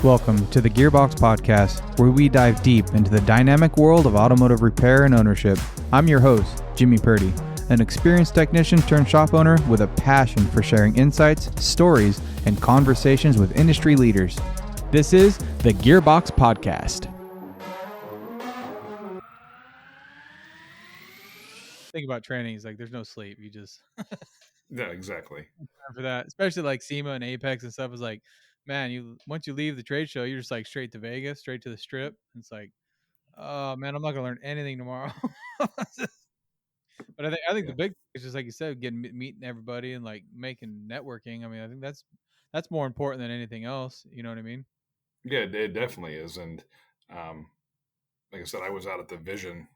Welcome to the Gearbox Podcast, where we dive deep into the dynamic world of automotive repair and ownership. I'm your host, Jimmy Purdy, an experienced technician turned shop owner with a passion for sharing insights, stories, and conversations with industry leaders. This is the Gearbox Podcast. Think about training is like there's no sleep. You just Yeah, exactly. for that, especially like SEMA and Apex and stuff is like, man, you once you leave the trade show, you're just like straight to Vegas, straight to the strip. It's like, oh man, I'm not gonna learn anything tomorrow. But I think the Yeah. big thing is just like you said, getting meeting everybody and like making networking. I mean, I think that's more important than anything else. You know what I mean? Yeah, it definitely is. And um, like I said, I was out at the Vision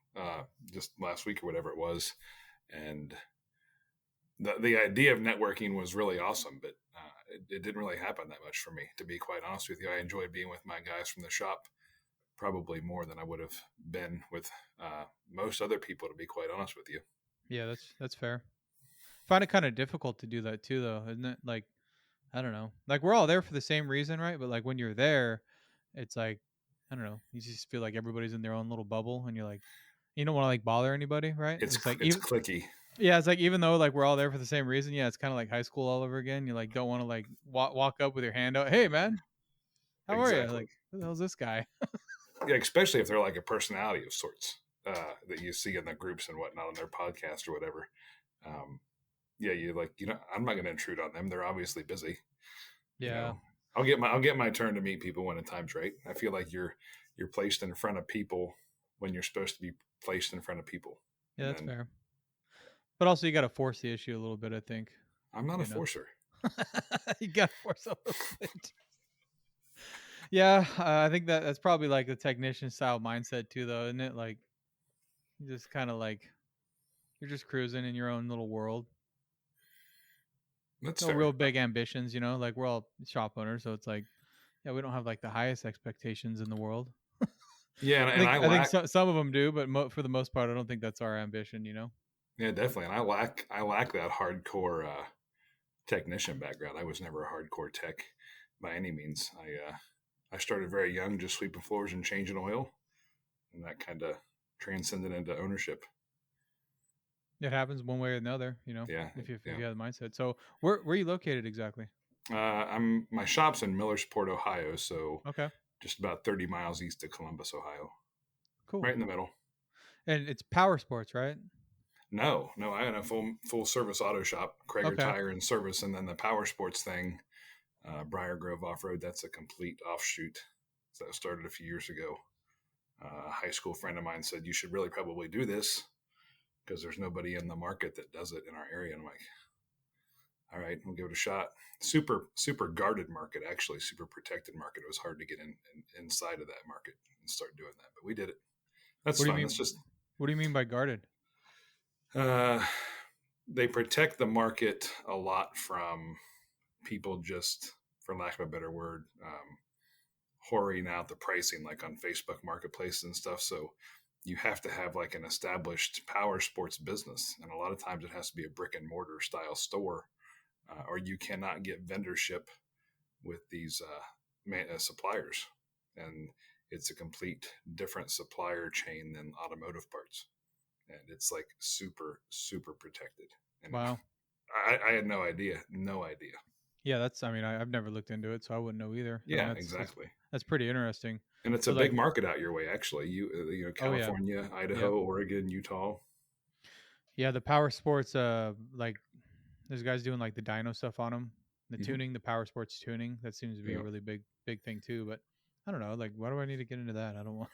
just last week or whatever it was, and the idea of networking was really awesome, but it didn't really happen that much for me, to be quite honest with you. I enjoyed being with my guys from the shop probably more than I would have been with most other people, to be quite honest with you. Yeah, that's fair. Find it kind of difficult to do that too, though, isn't it? Like, I don't know. Like we're all there for the same reason, right? But like when you're there, it's like I don't know. You just feel like everybody's in their own little bubble, and you're like, you don't want to like bother anybody, right? It's like It's even clicky. yeah, it's like even though like we're all there for the same reason, yeah, it's kind of like high school all over again. You like don't want to like walk up with your hand out, hey man, how are you? Exactly. Like who the hell's this guy? Yeah, especially if they're like a personality of sorts that you see in the groups and whatnot on their podcast or whatever. Um, yeah, I'm not going to intrude on them. They're obviously busy. You Yeah, know, I'll get my turn to meet people when the time's right. I feel like you're placed in front of people when you're supposed to be placed in front of people. yeah, And that's then fair. But also you got to force the issue a little bit. I think I'm not a you know forcer. you got to force a little bit. Yeah, I think that's probably like the technician style mindset too, though, isn't it? Like you just kind of like you're just cruising in your own little world. That's No fair. real big ambitions, like we're all shop owners, so it's like yeah, we don't have like the highest expectations in the world. Yeah, I and think I I think lack. some of them do, but for the most part, I don't think that's our ambition. Yeah, definitely. And I lack that hardcore technician background. I was never a hardcore tech by any means. I started very young, just sweeping floors and changing oil, and that kind of transcended into ownership. It happens one way or another, Yeah, if yeah. you have the mindset. So where are you located exactly? My shop's in Millersport, Ohio, so Okay, just about 30 miles east of Columbus, Ohio, cool. right in the middle. And it's power sports, right? No, I had a full service auto shop, Krager Okay. Tire and Service, and then the power sports thing, Briar Grove Off Road. That's a complete offshoot. So that started a few years ago. A high school friend of mine said you should really probably do this because there's nobody in the market that does it in our area. And I'm like, all right, we'll give it a shot. Super guarded market, actually, super protected market. It was hard to get inside of that market and start doing that, but we did it. That's What do you fun. That's mean? just What do you mean by guarded? uh, they protect the market a lot from people just, for lack of a better word, whoring out the pricing like on Facebook Marketplace and stuff. So you have to have like an established power sports business, and a lot of times it has to be a brick and mortar style store, or you cannot get vendorship with these suppliers, and it's a complete different supplier chain than automotive parts, and it's like super protected. And Wow. I had no idea. Yeah, I mean, I've never looked into it, so I wouldn't know either. I mean, Yeah, that's exactly. that's pretty interesting. And it's a So big like, market out your way, actually. oh yeah, California, yep, Idaho, Oregon, Utah. yeah, the power sports. Like there's guys doing like the dyno stuff on them, the Hmm. tuning, the power sports tuning. That seems to be a Yeah. really big thing too. But I don't know, like, why do I need to get into that? I don't want.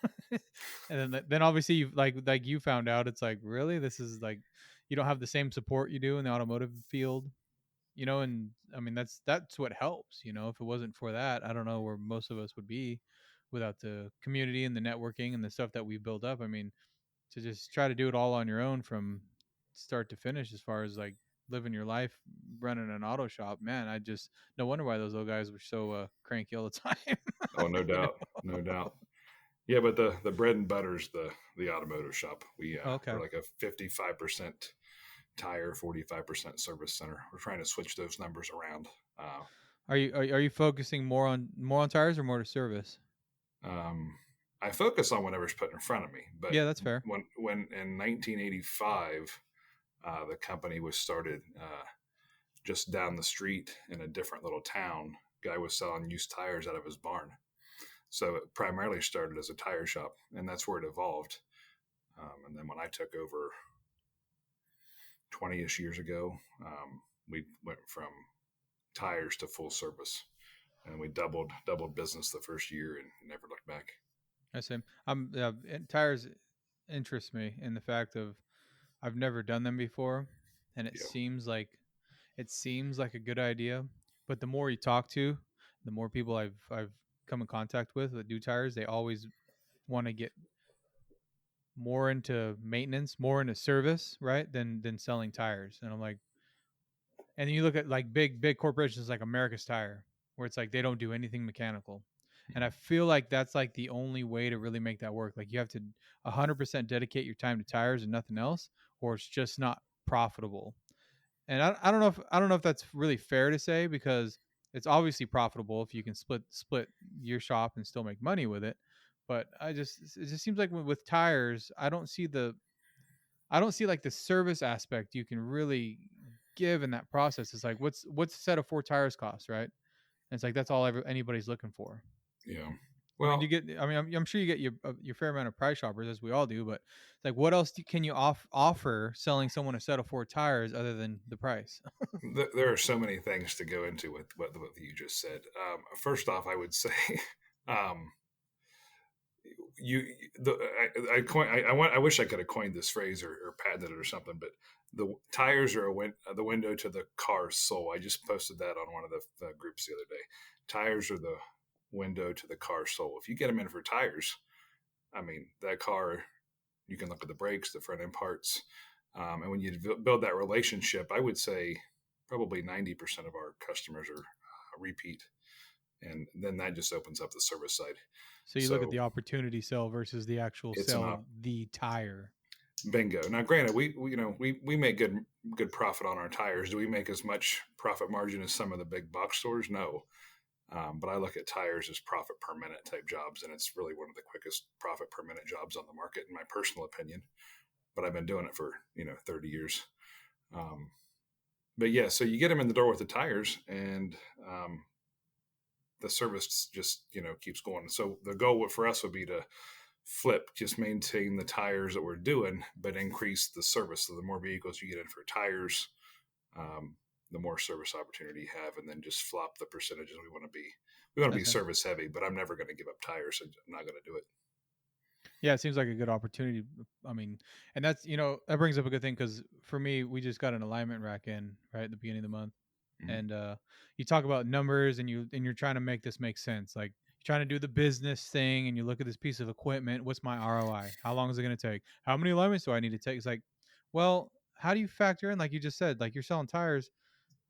And then obviously you like you found out it's like really this is like you don't have the same support you do in the automotive field. And I mean that's what helps. If it wasn't for that, I don't know where most of us would be without the community and the networking and the stuff that we build up. I mean, to just try to do it all on your own from start to finish, as far as like living your life running an auto shop, man, I just no wonder why those old guys were so cranky all the time. Oh, no you know doubt, no doubt. Yeah, but the bread and butter's the automotive shop. Okay. We're like a 55% tire, 45% service center. We're trying to switch those numbers around. Are you focusing more on tires or more to service? Um, I focus on whatever's put in front of me, but Yeah, that's fair. when in 1985, the company was started just down the street in a different little town. Guy was selling used tires out of his barn. So it primarily started as a tire shop, and that's where it evolved. And then when I took over 20-ish years ago, we went from tires to full service, and we doubled business the first year and never looked back. I see. Tires interest me in the fact of I've never done them before, and it Yeah, seems like a good idea. But the more you talk to, the more people I've come in contact with that do tires, they always want to get more into maintenance, more into service, right? Than selling tires. And I'm like, and then you look at like big corporations like America's Tire, where it's like they don't do anything mechanical. And I feel like that's like the only way to really make that work. Like you have to 100% dedicate your time to tires and nothing else, or it's just not profitable. And I don't know if that's really fair to say because it's obviously profitable if you can split your shop and still make money with it. But it just seems like with tires, I don't see like the service aspect you can really give in that process. It's like what's a set of four tires cost, right? And it's like that's all anybody's looking for. yeah. I mean, Well, I'm sure you get your fair amount of price shoppers as we all do, but it's like what else can you offer selling someone a set of four tires other than the price? there are so many things to go into with what you just said. First off, I would say, um, you the I wish I could have coined this phrase or patented it or something, but the tires are the window to the car's soul. I just posted that on one of the groups the other day. Tires are the window to the car's soul. If you get them in for tires, I mean that car, you can look at the brakes, the front end parts, and when you build that relationship, I would say probably 90% of our customers are repeat, and then that just opens up the service side. So you look at So the opportunity sale versus the actual it's an sale of op the tire. bingo. Now, granted, we make good profit on our tires. Do we make as much profit margin as some of the big box stores? No. But I look at tires as profit per minute type jobs, and it's really one of the quickest profit per minute jobs on the market, in my personal opinion. But I've been doing it for 30 years. Um, but yeah, so you get them in the door with the tires, and the service just keeps going. So the goal for us would be to just maintain the tires that we're doing, but increase the service. So the more vehicles you get in for tires, um, the more service opportunity you have, and then just flop the percentages. We want to be That's it. service heavy, but I'm never going to give up tires. So I'm not going to do it. Yeah, it seems like a good opportunity. I mean, and that's that brings up a good thing because for me, we just got an alignment rack in right at the beginning of the month, Mm-hmm. and you talk about numbers and you're trying to make this make sense. Like you're trying to do the business thing, and you look at this piece of equipment. What's my ROI? How long is it going to take? How many alignments do I need to take? It's like, well, how do you factor in like you just said, like you're selling tires,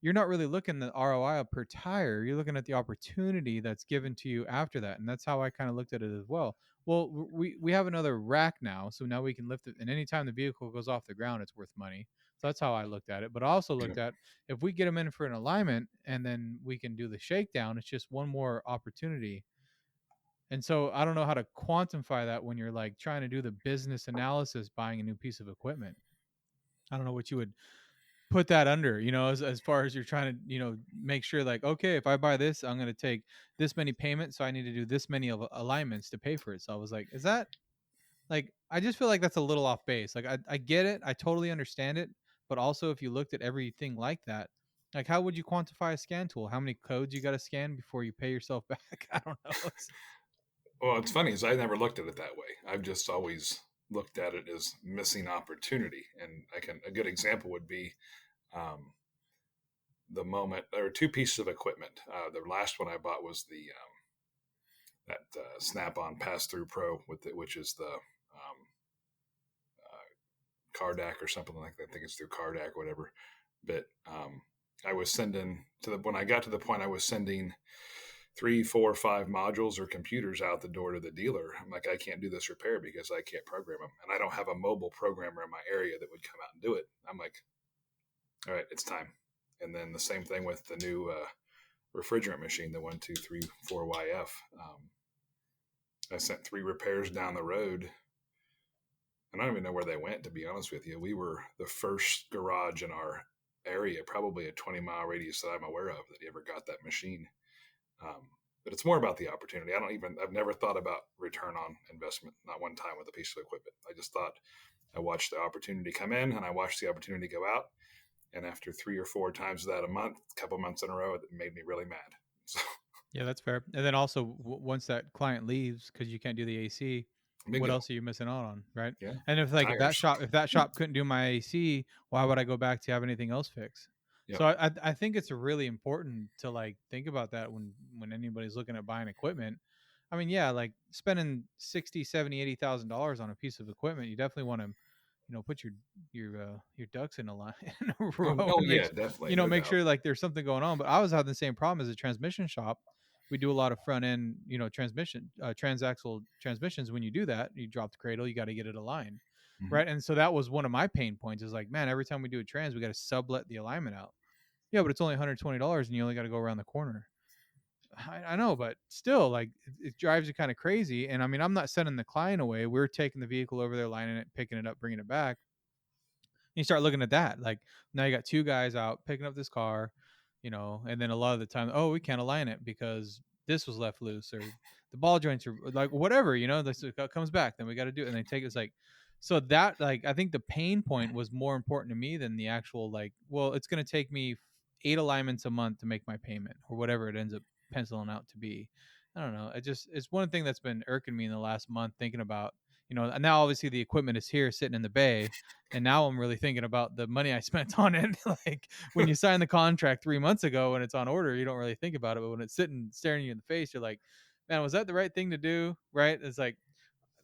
you're not really looking at the ROI per tire. You're looking at the opportunity that's given to you after that, and that's how I kind of looked at it as well. Well, we have another rack now, so now we can lift it, and anytime the vehicle goes off the ground, it's worth money. So that's how I looked at it. But I also Yeah. looked at if we get them in for an alignment, and then we can do the shakedown. It's just one more opportunity. And so I don't know how to quantify that when you're like trying to do the business analysis buying a new piece of equipment. I don't know what you would put that under, as far as you're trying to, make sure like, okay, if I buy this, I'm going to take this many payments. So I need to do this many of alignments to pay for it. So I was like, is that like, I just feel like that's a little off base. Like, I get it. I totally understand it. But also, if you looked at everything like that, like, how would you quantify a scan tool? How many codes you got to scan before you pay yourself back? I don't know. Well, it's funny is I never looked at it that way. I've just always looked at it as missing opportunity, and a good example would be um, the moment there were two pieces of equipment. The last one I bought was the that Snap-on Pass-Through Pro which is the Cardac or something like that. I think it's through Cardac or whatever. But I was sending when I got to the point I was sending 3, 4, 5 modules or computers out the door to the dealer. I'm like, I can't do this repair because I can't program them, and I don't have a mobile programmer in my area that would come out and do it. I'm like, all right, it's time. And then the same thing with the new refrigerant machine, the 1234YF. I sent 3 repairs down the road, and I don't even know where they went, to be honest with you. We were the first garage in our area, probably a 20-mile radius that I'm aware of, that ever got that machine. Um, but it's more about the opportunity. I've never thought about return on investment, not one time with a piece of equipment. I just thought, I watched the opportunity come in and I watched the opportunity go out. And after 3 or 4 times that a month, a couple months in a row, it made me really mad. So, Yeah, that's fair. And then also, once that client leaves because you can't do the AC, what bingo. else are you missing out on, right? Yeah. And if like Tires. if that shop couldn't do my AC, why would I go back to have anything else fixed? Yep. So I think it's really important to like think about that when anybody's looking at buying equipment. I mean, yeah, like spending 60, 70, $80,000 on a piece of equipment, you definitely want to, put your ducks in a line in a Oh, row oh and yeah, definitely. No make doubt. sure like there's something going on. But I was having the same problem as a transmission shop. We do a lot of front end, transmission, transaxle transmissions. When you do that, you drop the cradle, you got to get it aligned, Hmm. right? And so that was one of my pain points. Is like, man, every time we do a trans, we got to sublet the alignment out. Yeah, but it's only $120, and you only got to go around the corner. I know, but still, like, it drives you kind of crazy. And I mean, I'm not sending the client away. We're taking the vehicle over there, lining it, picking it up, bringing it back. You start looking at that. Like now you got two guys out picking up this car, and then a lot of the time, oh, we can't align it because this was left loose or the ball joints are like whatever, this comes back, then we got to do it. And they take it's like, so that like I think the pain point was more important to me than the actual like, well, it's going to take me 8 alignments a month to make my payment or whatever it ends up penciling out to be. I don't know. It's one thing that's been irking me in the last month thinking about, and now obviously the equipment is here sitting in the bay, and now I'm really thinking about the money I spent on it. Like when you sign the contract 3 months ago and it's on order, you don't really think about it. But when it's sitting staring you in the face, you're like, man, was that the right thing to do? Right? It's like,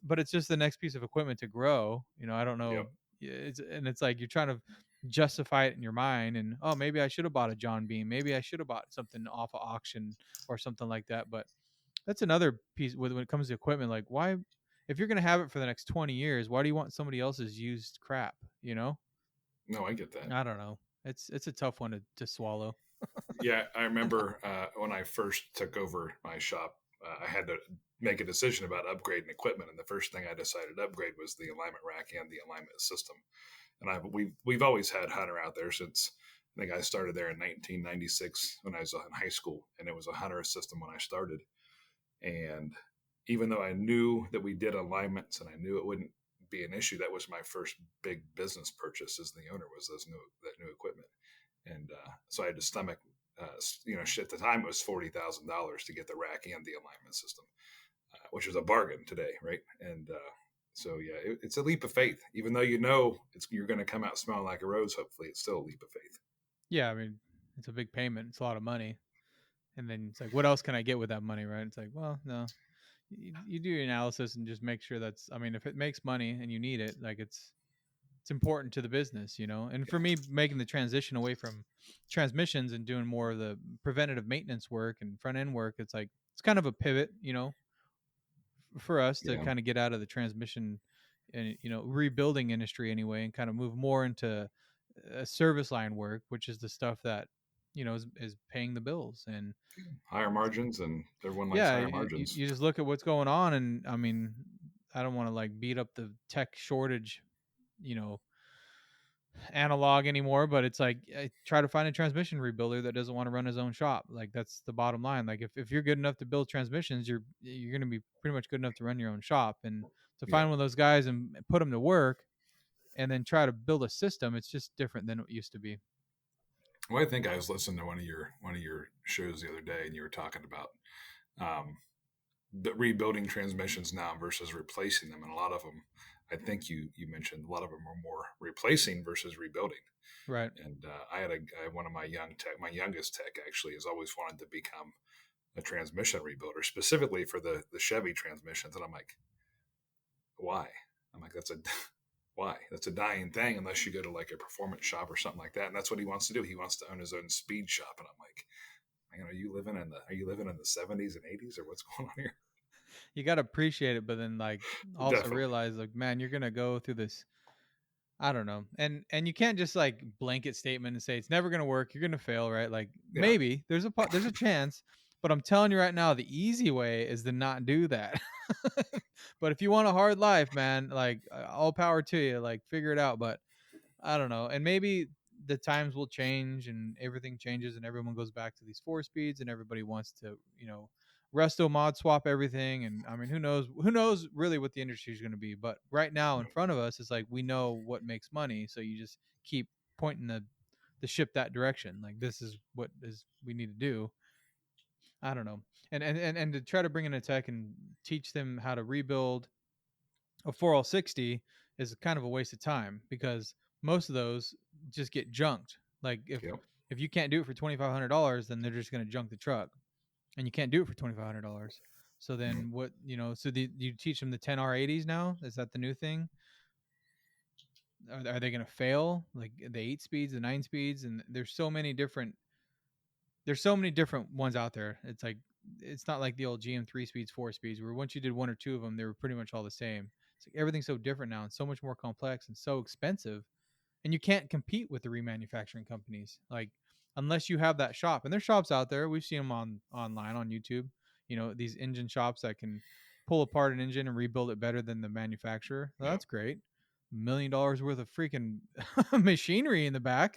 but it's just the next piece of equipment to grow. I don't know. Yep. It's like you're trying to justify it in your mind, and oh, maybe I should have bought a John Beam. Maybe I should have bought something off of auction or something like that. But that's another piece when it comes to equipment. Like, why, if you're going to have it for the next 20 years, why do you want somebody else's used crap? No, I get that. I don't know. It's a tough one to swallow. Yeah, I remember when I first took over my shop, I had to make a decision about upgrading equipment, and the first thing I decided to upgrade was the alignment rack and the alignment system. And we've always had Hunter out there since I think I started there in 1996 when I was in high school, and it was a Hunter system when I started. And even though I knew that we did alignments and I knew it wouldn't be an issue, that was my first big business purchase as the owner, was that new equipment. And so I had to stomach, at the time it was $40,000 to get the rack and the alignment system, which was a bargain today, right? And so yeah, it's a leap of faith. Even though you're going to come out smelling like a rose, hopefully, it's still a leap of faith. Yeah, I mean, it's a big payment. It's a lot of money. And then it's like, what else can I get with that money, right? It's like, well, no. You do your analysis and just make sure I mean, if it makes money and you need it, like it's important to the business. And for Yeah, me, making the transition away from transmissions and doing more of the preventative maintenance work and front end work, it's like it's kind of a pivot, for us to yeah, kind of get out of the transmission and rebuilding industry anyway, and kind of move more into service line work, which is the stuff that is paying the bills. And higher margins, and everyone likes yeah, higher margins. you just look at what's going on, and I mean, I don't want to like beat up the tech shortage, you know analog anymore, but it's like try to find a transmission rebuilder that doesn't want to run his own shop. Like that's the bottom line. Like if you're good enough to build transmissions, you're going to be pretty much good enough to run your own shop. And to Yeah. find one of those guys and put them to work and then try to build a system, it's just different than it used to be. Well, I think I was listening to one of your shows the other day, and you were talking about um, rebuilding transmissions now versus replacing them, and a lot of them, I think you mentioned a lot of them are more replacing versus rebuilding. Right. And I had one of my youngest tech actually has always wanted to become a transmission rebuilder, specifically for the Chevy transmissions, and I'm like, why? I'm like, that's a why? That's a dying thing unless you go to like a performance shop or something like that. And that's what he wants to do. He wants to own his own speed shop. And I'm like, man, are you living in the 70s and 80s, or what's going on here? You got to appreciate it, but then like also Definitely. realize like, man, you're going to go through this I don't know. And you can't just like blanket statement and say it's never going to work. You're going to fail, right? Like Yeah. maybe there's a chance, but I'm telling you right now, the easy way is to not do that. But if you want a hard life, man, like all power to you. Like figure it out. But I don't know. And maybe the times will change and everything changes and everyone goes back to these 4 speeds and everybody wants to, resto mod swap everything. And I mean, who knows really what the industry is going to be. But right now in front of us, it's like we know what makes money. So you just keep pointing the ship that direction. Like this is what is we need to do. I don't know. And to try to bring in a tech and teach them how to rebuild a 4L60 is kind of a waste of time because most of those just get junked. Like Yep. if you can't do it for $2,500, then they're just going to junk the truck, and you can't do it for $2,500. So Yep. then what? So you teach them the 10R80s now? Is that the new thing? Are they going to fail? Like the 8 speeds, the 9 speeds, and there's so many different ones out there. It's like it's not like the old GM 3 speeds, 4 speeds, where once you did one or two of them, they were pretty much all the same. It's like everything's so different now and so much more complex and so expensive, and you can't compete with the remanufacturing companies. Like unless you have that shop, and there's shops out there. We've seen them online on YouTube. These engine shops that can pull apart an engine and rebuild it better than the manufacturer. Well, Yep. that's great. $1 million worth of freaking machinery in the back.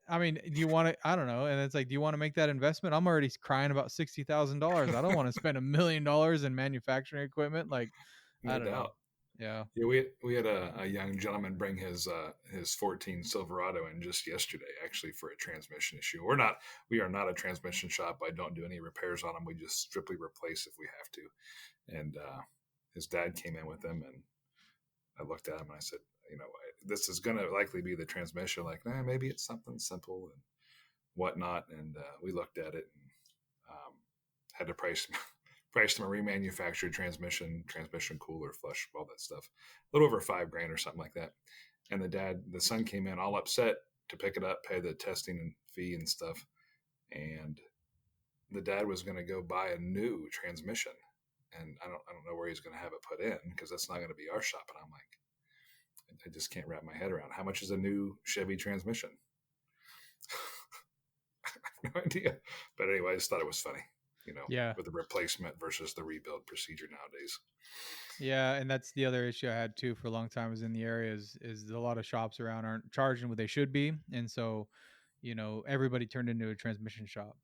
I mean, do you want to? I don't know. And it's like, do you want to make that investment? I'm already crying about $60,000. I don't want to spend $1 million in manufacturing equipment. Like, I No don't know. doubt. Yeah. Yeah, we had a young gentleman bring his 14 Silverado in just yesterday, actually for a transmission issue. We are not a transmission shop. I don't do any repairs on them. We just strictly replace if we have to. And his dad came in with him, and I looked at him and I said, this is going to likely be the transmission. Like, maybe it's something simple and whatnot. And we looked at it and had to price them a remanufactured transmission cooler, flush, all that stuff. A little over $5,000 or something like that. And the son came in all upset to pick it up, pay the testing and fee and stuff. And the dad was going to go buy a new transmission. And I don't know where he's going to have it put in because that's not going to be our shop. And I'm like, I just can't wrap my head around how much is a new Chevy transmission. I have no idea. But anyway, I just thought it was funny, Yeah. with the replacement versus the rebuild procedure nowadays. Yeah. And that's the other issue I had too for a long time was in the area is a lot of shops around aren't charging what they should be. And so, everybody turned into a transmission shop,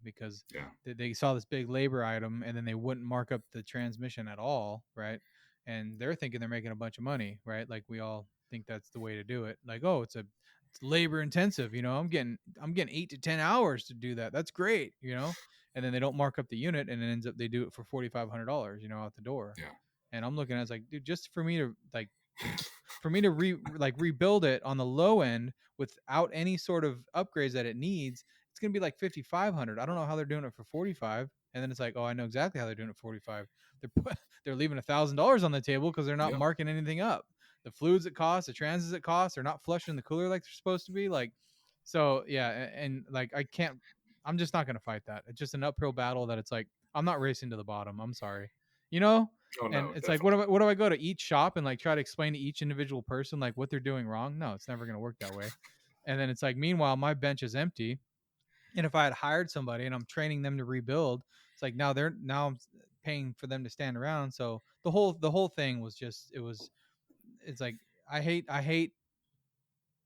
because Yeah. they saw this big labor item and then they wouldn't mark up the transmission at all. Right. And they're thinking they're making a bunch of money. Right. Like we all think that's the way to do it. Like, oh, it's labor intensive. I'm getting 8 to 10 hours to do that. That's great. And then they don't mark up the unit and it ends up they do it for $4,500, out the door. Yeah. And I'm looking at it, it's like, dude, just for me to rebuild it on the low end without any sort of upgrades that it needs, it's gonna be like 5,500. I don't know how they're doing it for 45. And then it's like, oh, I know exactly how they're doing it for 45. They're leaving $1,000 on the table because they're not Yep. marking anything up. The fluids it costs, the transits it costs, they're not flushing the cooler like they're supposed to be. Like, so yeah, and like I can't. I'm just not gonna fight that. It's just an uphill battle that it's like I'm not racing to the bottom. I'm sorry, you know. Oh And no, it's like, definitely. what do I go to each shop and like try to explain to each individual person like what they're doing wrong? No, it's never gonna work that way. And then it's like, meanwhile, my bench is empty. And if I had hired somebody and I'm training them to rebuild, it's like now I'm paying for them to stand around. So the whole thing was just it's like I hate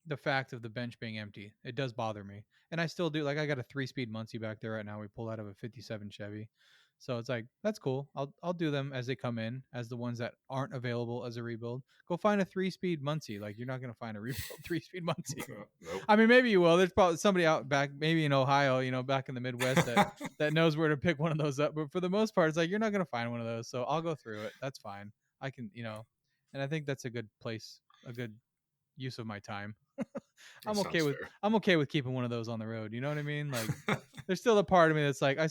the fact of the bench being empty. It does bother me. And I still do. Like I got a 3 speed Muncie back there right now. We pulled out of a 57 Chevy. So it's like, that's cool. I'll do them as they come in, as the ones that aren't available as a rebuild. Go find a 3 speed Muncie. Like you're not gonna find a rebuild 3 speed Muncie. Nope. I mean, maybe you will. There's probably somebody out back, maybe in Ohio, back in the Midwest that knows where to pick one of those up. But for the most part, it's like you're not gonna find one of those. So I'll go through it. That's fine. I can, and I think that's a good place, a good use of my time. That I'm okay sounds with fair. I'm okay with keeping one of those on the road. You know what I mean? Like there's still a part of me that's like I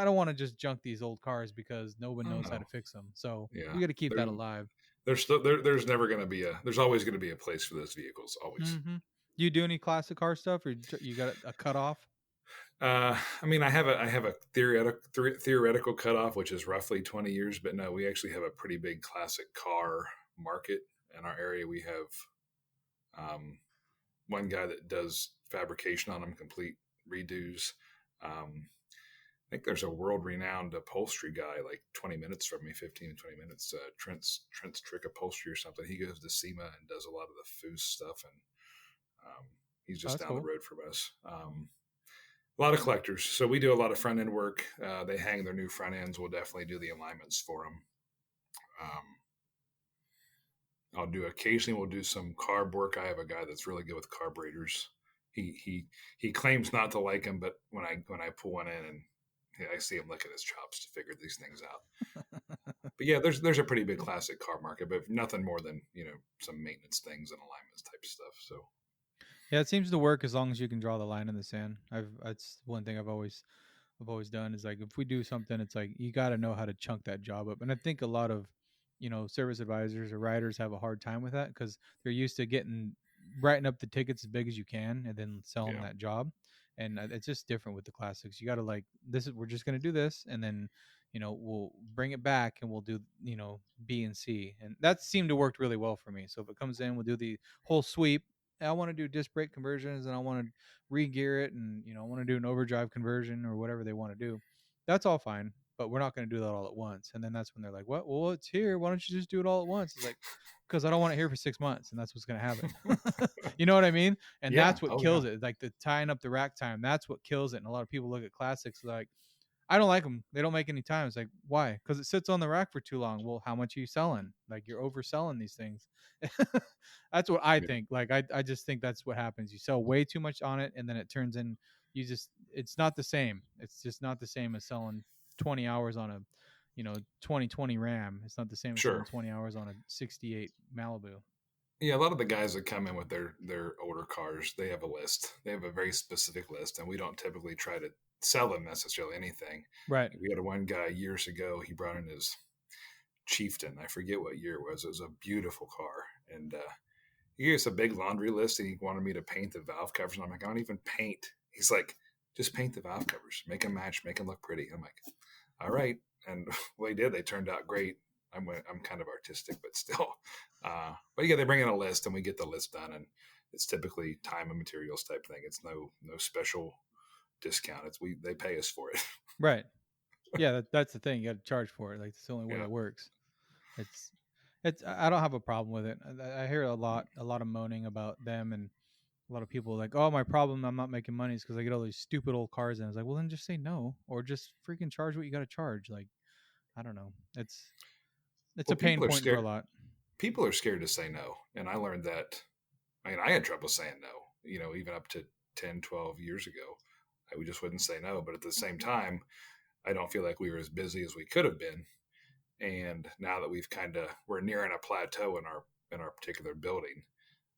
don't want to just junk these old cars because no one Oh knows how to no. fix them. So Yeah. we got to keep that There's alive. there's never going to be there's always going to be a place for those vehicles. Always. Mm-hmm. Do you do any classic car stuff, or you got a cutoff? I mean, I have a theoretical cutoff, which is roughly 20 years, but no, we actually have a pretty big classic car market in our area. We have One guy that does fabrication on them, complete redos. I think there's a world renowned upholstery guy like 20 minutes from me, 15 to 20 minutes. Trent's Trick Upholstery or something. He goes to SEMA and does a lot of the Foos stuff, and he's Oh, just that's down the cool. road from us. A lot of collectors. So we do a lot of front end work. They hang their new front ends. We'll definitely do the alignments for them. Um, I'll do occasionally. We'll do some carb work. I have a guy that's really good with carburetors. He claims not to like them, but when I pull one in and I see him licking his chops to figure these things out. But yeah, there's a pretty big classic car market, but nothing more than some maintenance things and alignments type stuff. So Yeah, it seems to work as long as you can draw the line in the sand. That's one thing I've always done is like if we do something, it's like you got to know how to chunk that job up. And I think a lot of service advisors or writers have a hard time with that because they're used to writing up the tickets as big as you can and then selling yeah, that job. And it's just different with the classics. You got to like this is we're just gonna do this, and then we'll bring it back and we'll do B and C, and that seemed to work really well for me. So if it comes in, we'll do the whole sweep. I want to do disc brake conversions and I want to re-gear it and I want to do an overdrive conversion or whatever they want to do. That's all fine, but we're not going to do that all at once. And then that's when they're like, "What? Well, it's here. Why don't you just do it all at once?" It's like, because I don't want it here for 6 months, and that's what's going to happen. You know what I mean? And yeah, that's what oh yeah, kills it. Like the tying up the rack time. That's what kills it. And a lot of people look at classics like, I don't like them. They don't make any time. It's like, why? Because it sits on the rack for too long. Well, how much are you selling? Like you're overselling these things. That's what I yeah, think. Like I just think that's what happens. You sell way too much on it, and then it turns in. It's not the same. It's just not the same as selling 20 hours on a 2020 Ram. It's not the same as selling sure. 20 hours on a 68 Malibu. Yeah, a lot of the guys that come in with their older cars, they have a list. They have a very specific list, and we don't typically try to sell them necessarily anything. Right. We had one guy years ago. He brought in his Chieftain. I forget what year it was. It was a beautiful car, and he gave us a big laundry list, and he wanted me to paint the valve covers. And I'm like, I don't even paint. He's like, just paint the valve covers, make them match, make them look pretty. I'm like, all right. And well, he did. They turned out great. I'm kind of artistic, but still. But yeah, they bring in a list, and we get the list done, and it's typically time and materials type thing. It's no special discount. They pay us for it. Right. Yeah. That's the thing. You got to charge for it. Like it's the only way Yeah. it works. It's I don't have a problem with it. I hear a lot of moaning about them, and a lot of people are like, "Oh, my problem, I'm not making money is because I get all these stupid old cars." And I was like, "Well, then just say no, or just freaking charge what you got to charge." Like, I don't know. It's Well, a pain point for a lot. people are scared to say no, and I learned that. I mean, I had trouble saying no. Even up to 10, 12 years ago, I just wouldn't say no. But at the same time, I don't feel like we were as busy as we could have been. And now that we're nearing a plateau in our particular building,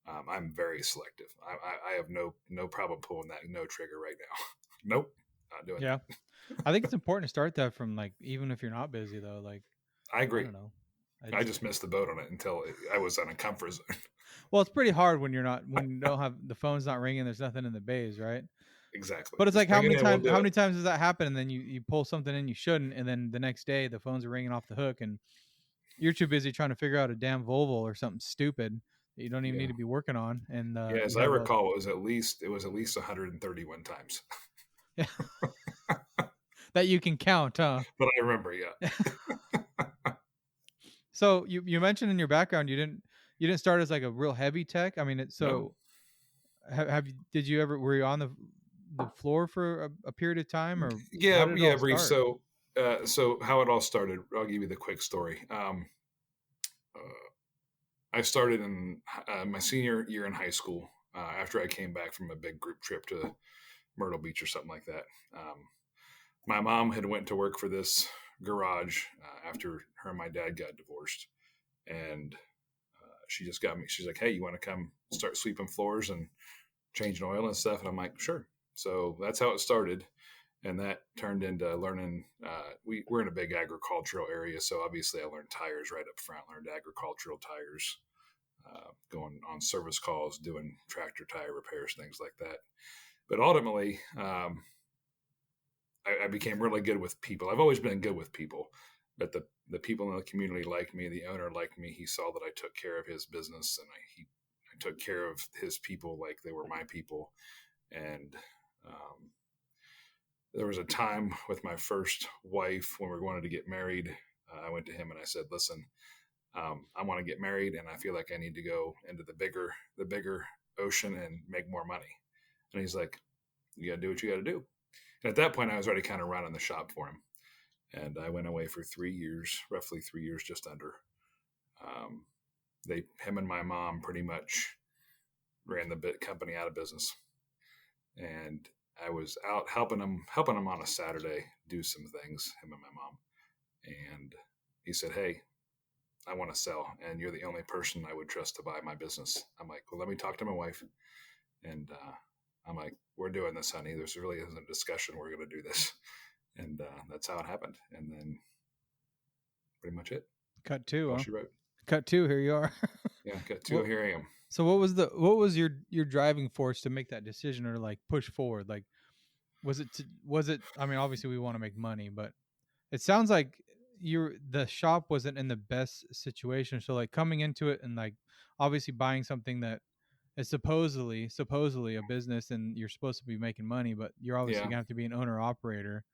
I'm very selective. I have no problem pulling that no trigger right now. Nope, not doing Yeah, that. I think it's important to start that from like even if you're not busy though. Like, I I agree. don't know. I It's just missed the boat on it until I was on a comfort zone. well, it's pretty hard when you don't have the phone's not ringing. There's nothing in the bays, right? Exactly. But it's Just like bring it in. We'll how do it. many times does that happen? And then you pull something in you shouldn't, and then the next day the phones are ringing off the hook, and you're too busy trying to figure out a damn Volvo or something stupid that you don't even need Yeah. to be working on, and Yeah. As you I have a recall, it was at least 131 times. that you can count, huh? But I remember, yeah. So you mentioned in your background you didn't start as like a real heavy tech. I mean, No. so have you did you ever were you on the floor for a period of time, or how Yeah, did it yeah, all brief. start? So how it all started, I'll give you the quick story. Uh, I started in my senior year in high school after I came back from a big group trip to Myrtle Beach or something like that. My mom had went to work for this garage after her and my dad got divorced, and she just got me. She's like, "Hey, you want to come start sweeping floors and changing oil and stuff?" And I'm like, "Sure." So that's how it started, and that turned into learning. We're in a big agricultural area, so obviously I learned tires right up front. Learned agricultural tires, going on service calls, doing tractor tire repairs, things like that. But ultimately, I became really good with people. I've always been good with people, but the people in the community liked me. The owner liked me. He saw that I took care of his business, and I took care of his people like they were my people. And there was a time with my first wife when we wanted to get married. I went to him and I said, "Listen, I want to get married, and I feel like I need to go into the bigger ocean and make more money." And he's like, "You got to do what you got to do." And at that point, I was already kind of running the shop for him. And I went away for 3 years, roughly 3 years, just under. Um, him and my mom pretty much ran the company out of business. And I was out helping him on a Saturday do some things, him and my mom. And he said, "Hey, I want to sell, and you're the only person I would trust to buy my business." I'm like, "Well, let me talk to my wife." And I'm like, "We're doing this, honey. There's really isn't a discussion. We're going to do this." And that's how it happened. And then pretty much it. Cut two, All huh? she wrote. Cut two. Here you are. Yeah, got two. What? Here I am. So what was your driving force to make that decision or like push forward? Like, was it? I mean, obviously we want to make money, but it sounds like the shop wasn't in the best situation. So like coming into it and like obviously buying something that is supposedly a business and you're supposed to be making money, but you're obviously Yeah, gonna have to be an owner operator.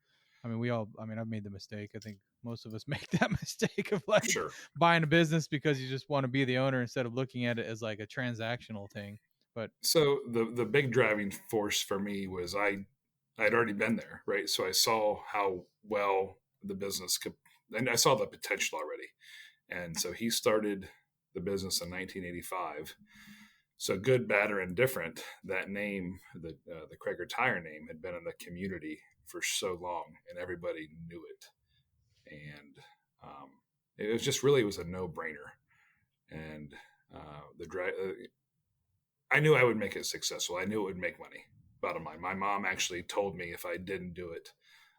I mean, I've made the mistake. I think most of us make that mistake of like sure. buying a business because you just want to be the owner instead of looking at it as like a transactional thing. But So the big driving force for me was I'd already been there, right? So I saw how well the business could, and I saw the potential already. And so he started the business in 1985. So good, bad, or indifferent, that name, the Krager Tire name, had been in the community for so long, and everybody knew it. And it was just really it was a no brainer. And the I knew I would make it successful. I knew it would make money. Bottom line, my mom actually told me if I didn't do it,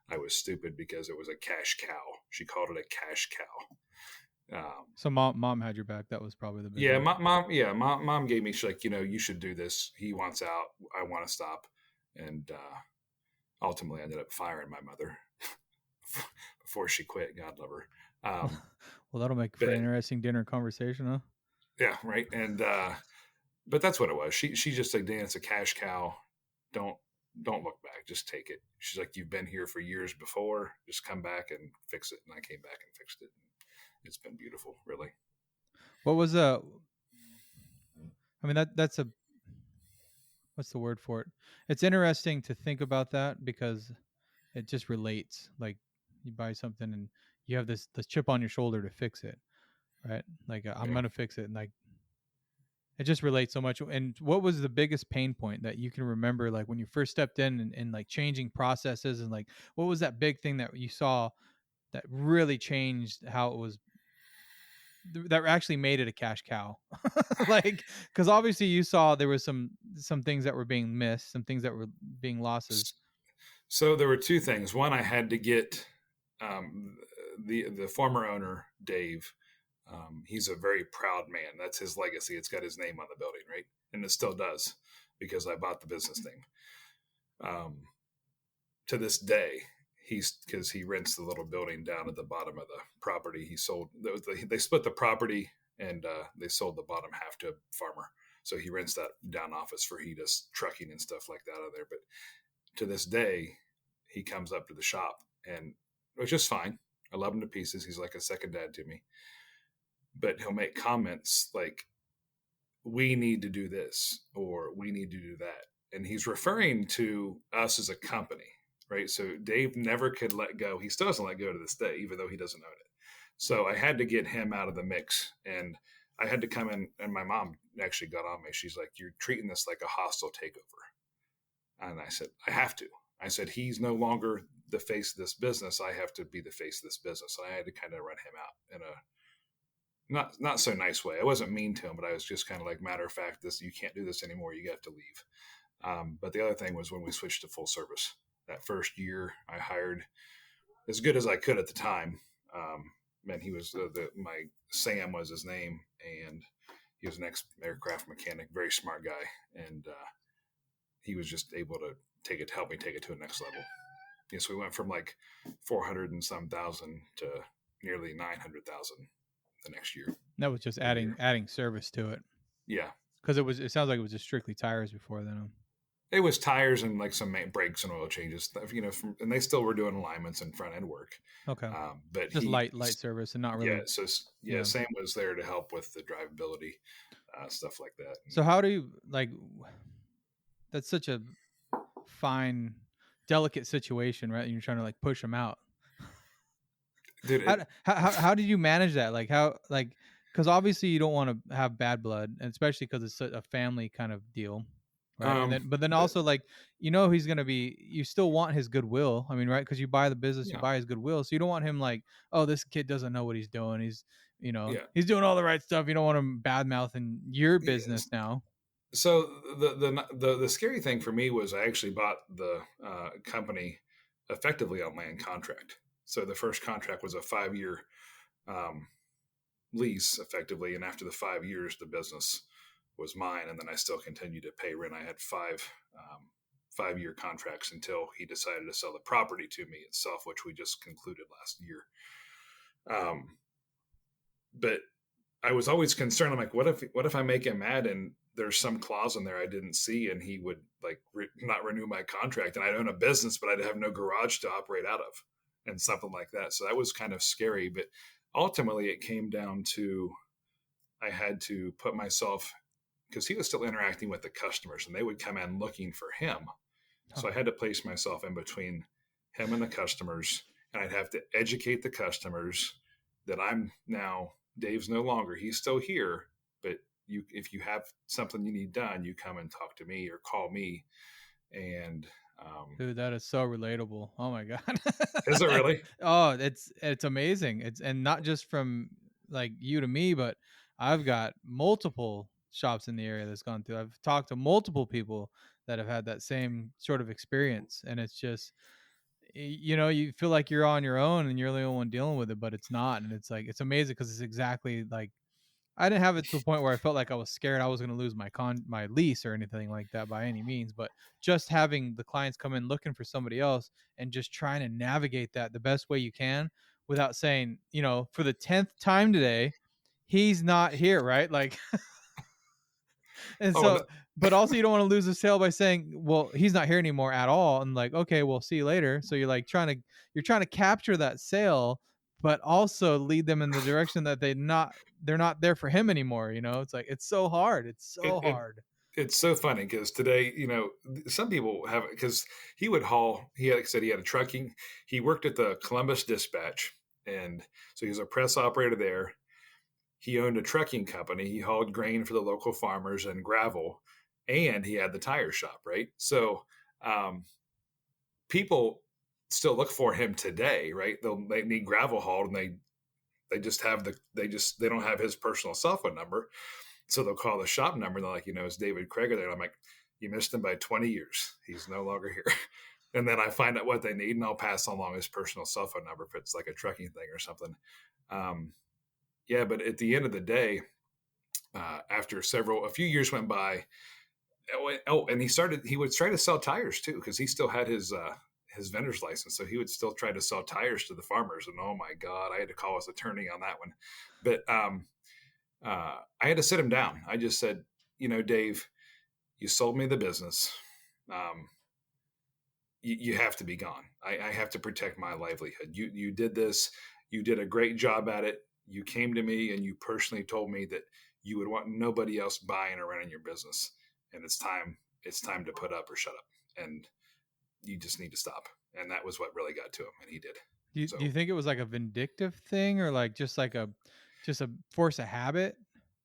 I was stupid because it was a cash cow. She called it a cash cow. so mom had your back. That was probably the big Yeah, one. mom gave me. She's like, you should do this. He wants out. I want to stop. And ultimately, I ended up firing my mother before she quit. God love her. Well, that'll make for an But interesting dinner conversation, huh? yeah, right. And but that's what it was. She just like, "Dan, it's a cash cow. Don't don't look back. Just take it." She's like, "You've been here for years before. Just come back and fix it." And I came back and fixed it. It's been beautiful, really. What was I mean that's a what's the word for it? It's interesting to think about that because it just relates. Like you buy something and you have this chip on your shoulder to fix it, right? Like I'm Yeah. gonna fix it, and like it just relates so much. And what was the biggest pain point that you can remember, like when you first stepped in and like changing processes, and like what was that big thing that you saw that really changed how it was that actually made it a cash cow? Like because obviously you saw there was some things that were being missed, some things that were being losses. So there were two things. One, I had to get um, the former owner, Dave. He's a very proud man. That's his legacy. It's got his name on the building, right? And it still does because I bought the business name. To this day, he's because he rents the little building down at the bottom of the property. He sold. They split the property and they sold the bottom half to a farmer. So he rents that down office for he does trucking and stuff like that out of there. But to this day, he comes up to the shop and which is fine. I love him to pieces. He's like a second dad to me. But he'll make comments like, "We need to do this," or "We need to do that." And he's referring to us as a company, right? So Dave never could let go. He still doesn't let go to this day, even though he doesn't own it. So I had to get him out of the mix. And I had to come in, and my mom actually got on me. She's like, "You're treating this like a hostile takeover." And I said, "I have to." I said, "He's no longer the face of this business. I have to be the face of this business." I had to kind of run him out in a not so nice way. I wasn't mean to him, but I was just kind of like, "Matter of fact, this you can't do this anymore. You have to leave." But the other thing was when we switched to full service. That first year, I hired as good as I could at the time. And he was my Sam was his name, and he was an ex-aircraft mechanic, very smart guy, and he was just able to help me take it to a next level. So we went from like 400 and some thousand to nearly 900,000 the next year. That was just The year. adding service to it. Yeah. Because it sounds like it was just strictly tires before then. It was tires and like some brakes and oil changes, and they still were doing alignments and front end work. Okay. But Just light service and not yeah, really. yeah, Yeah. Sam was there to help with the drivability, stuff like that. So how do you like? That's such a fine, delicate situation, right? And you're trying to like push them out. Dude, How did you manage that? Like how like because obviously you don't want to have bad blood, and especially because it's a family kind of deal, right? And um, then but also like he's gonna be. You still want his goodwill. I mean, right? Because you buy the business, you yeah, buy his goodwill, so you don't want him like, oh, this kid doesn't know what he's doing. yeah, He's doing all the right stuff. You don't want him bad mouthing your yes. business now. So the scary thing for me was I actually bought the company effectively on land contract. So the first contract was a 5 year um, lease, effectively, and after the 5 years, the business was mine, and then I still continued to pay rent. I had 5 year contracts until he decided to sell the property to me itself, which we just concluded last year. Um, but I was always concerned. I'm like, what if I make him mad and there's some clause in there I didn't see, and he would like not renew my contract, and I'd own a business, but I'd have no garage to operate out of, and something like that. So that was kind of scary. But ultimately, it came down to I had to put myself, because he was still interacting with the customers, and they would come in looking for him. So I Oh, had to place myself in between him and the customers, and I'd have to educate the customers that I'm now Dave's no longer. He's still here, but if you have something you need done, you come and talk to me or call me. And dude, that is so relatable. Oh my god. is it really? Oh, it's amazing. It's and not just from like you to me, but I've got multiple shops in the area that's gone through. I've talked to multiple people that have had that same sort of experience, and it's just you feel like you're on your own and you're the only one dealing with it, but it's not. And it's like it's amazing because it's exactly like I didn't have it to a point where I felt like I was scared I was going to lose my lease or anything like that by any means, but just having the clients come in looking for somebody else and just trying to navigate that the best way you can without saying, for the 10th time today, he's not here, right? Like and Oh, so but also you don't want to lose the sale by saying, well, he's not here anymore at all, and like, okay, we'll see you later. So you're trying to capture that sale, but also lead them in the direction that they're not there for him anymore. It's like it's so hard. It's it, so it hard. it's so funny because today, some people have, because he would haul. He had, like I said, he had a trucking. He worked at the Columbus Dispatch, and so he was a press operator there. He owned a trucking company. He hauled grain for the local farmers and gravel, and he had the tire shop. Right, so um, people still look for him today. Right, they need gravel hauled, and they just have they don't have his personal cell phone number. So they'll call the shop number. And they're like, it's David Krager there. And I'm like, you missed him by 20 years. He's no longer here. And then I find out what they need, and I'll pass along his personal cell phone number if it's like a trucking thing or something. Um, yeah, but at the end of the day, after a few years went by. And he would try to sell tires too, because he still had his vendor's license. So he would still try to sell tires to the farmers. And oh my God, I had to call his attorney on that one. But I had to sit him down. I just said, Dave, you sold me the business. Um, you have to be gone. I have to protect my livelihood. You did this. You did a great job at it. You came to me and you personally told me that you would want nobody else buying or running your business. And it's time. It's time to put up or shut up. And you just need to stop. And that was what really got to him, and he did. Do you So think it was like a vindictive thing or like just a force of habit?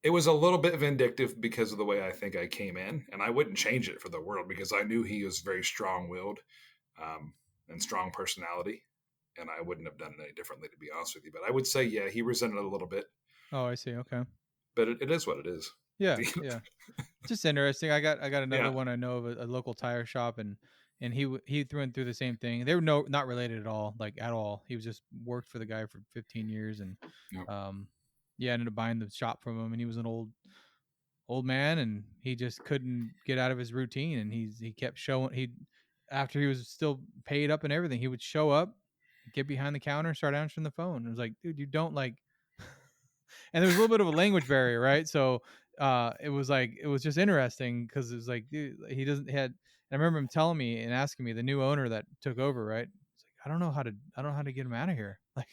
it was a little bit vindictive because of the way I think I came in, and I wouldn't change it for the world because I knew he was very strong-willed, um, and strong personality, and I wouldn't have done it any differently, to be honest with you. But I would say, yeah, he resented it a little bit, Oh, I see. Okay. but it is what it is. Yeah, yeah. Just interesting. I got another Yeah, one I know of a local tire shop, and he threw and through the same thing. They were not related at all, like at all. He was just worked for the guy for 15 years, and no, um, yeah, ended up buying the shop from him. And he was an old man, and he just couldn't get out of his routine. And he kept showing he after he was still paid up and everything, he would show up, get behind the counter, start answering the phone. It was like, dude, you don't like. And there's a little bit of a language barrier, right? So it was like it was just interesting because it was like, dude, he doesn't had. I remember him telling me and asking me, the new owner that took over, right? It's like, I don't know how to get him out of here. Like,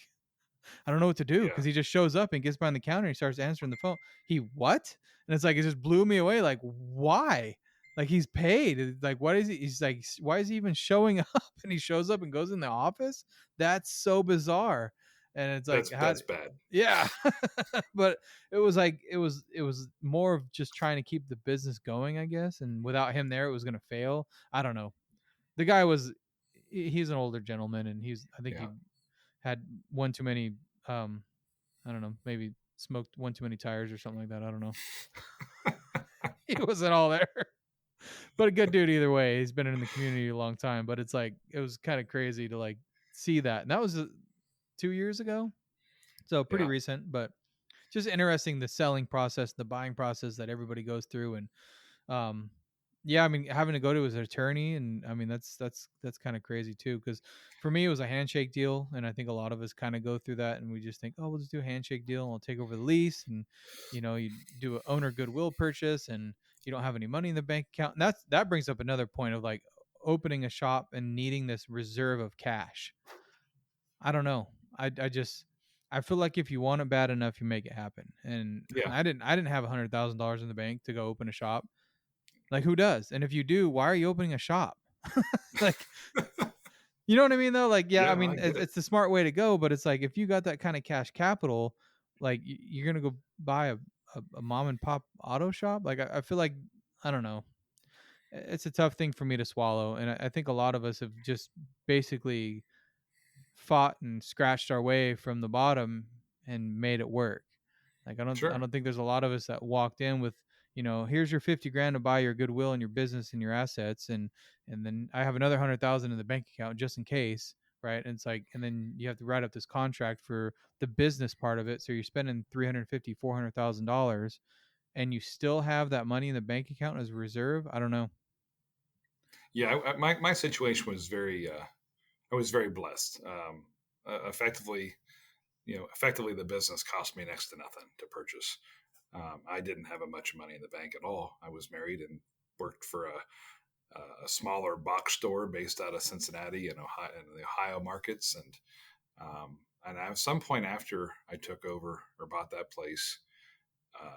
I don't know what to do Yeah, because he just shows up and gets behind the counter and he starts answering the phone. He what? And it's like it just blew me away. Like, why? Like, he's paid. Like, what is he? He's like, why is he even showing up? And he shows up and goes in the office. That's so bizarre. And it's like, how? that's bad. Yeah, but it was like it was more of just trying to keep the business going, I guess. And without him there, it was gonna fail. I don't know. The guy was he's an older gentleman, and I think Yeah, he had one too many um I don't know, maybe smoked one too many tires or something like that. I don't know. He wasn't all there. But a good dude either way. He's been in the community a long time, but it's like it was kind of crazy to like see that. And that was 2 years ago. So pretty yeah, recent, but just interesting the selling process, the buying process that everybody goes through. And um yeah, I mean, having to go to his attorney, and I mean that's kind of crazy too, because for me it was a handshake deal, and I think a lot of us kind of go through that, and we just think, oh, we'll just do a handshake deal and I'll take over the lease. And you do an owner goodwill purchase, and you don't have any money in the bank account. And that brings up another point of like opening a shop and needing this reserve of cash. I don't know. I just I feel like if you want it bad enough, you make it happen. And yeah. I didn't have $100,000 in the bank to go open a shop. Like, who does? And if you do, why are you opening a shop? Like, you know what I mean though? Like, yeah, I Yeah, I mean, get it. it's the smart way to go, but it's like if you got that kind of cash capital, like you're gonna go buy a mom and pop auto shop. Like, I feel like I don't know. It's a tough thing for me to swallow, and I think a lot of us have just basically fought and scratched our way from the bottom and made it work. Like, I Sure. don't think there's a lot of us that walked in with, here's your 50 grand to buy your goodwill and your business and your assets, and then I have another 100,000 in the bank account just in case, right? And it's like, and then you have to write up this contract for the business part of it, so you're spending 350, $400,000, and you still have that money in the bank account as a reserve. I don't know. Yeah, my situation was very I was very blessed. Effectively, effectively the business cost me next to nothing to purchase. I didn't have a much money in the bank at all. I was married and worked for a smaller box store based out of Cincinnati and Ohio, in the Ohio markets, and at some point after I took over or bought that place,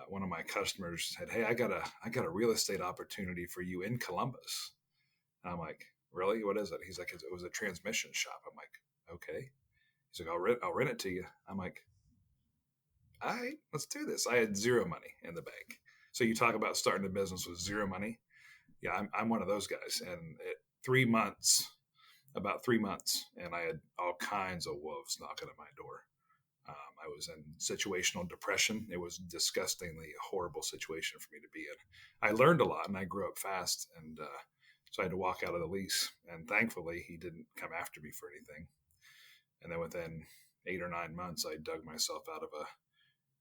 one of my customers said, "Hey, I got a real estate opportunity for you in Columbus." And I'm like, "Really? What is it?" He's like, "It was a transmission shop." I'm like, "Okay." He's like, "I'll rent it to you." I'm like, "All right, let's do this." I had zero money in the bank. So you talk about starting a business with zero money. Yeah, I'm one of those guys. And 3 months, about 3 months, and I had all kinds of wolves knocking at my door. I was in situational depression. It was disgustingly horrible situation for me to be in. I learned a lot and I grew up fast, and so I had to walk out of the lease. And thankfully, he didn't come after me for anything. And then within 8 or 9 months, I dug myself out of a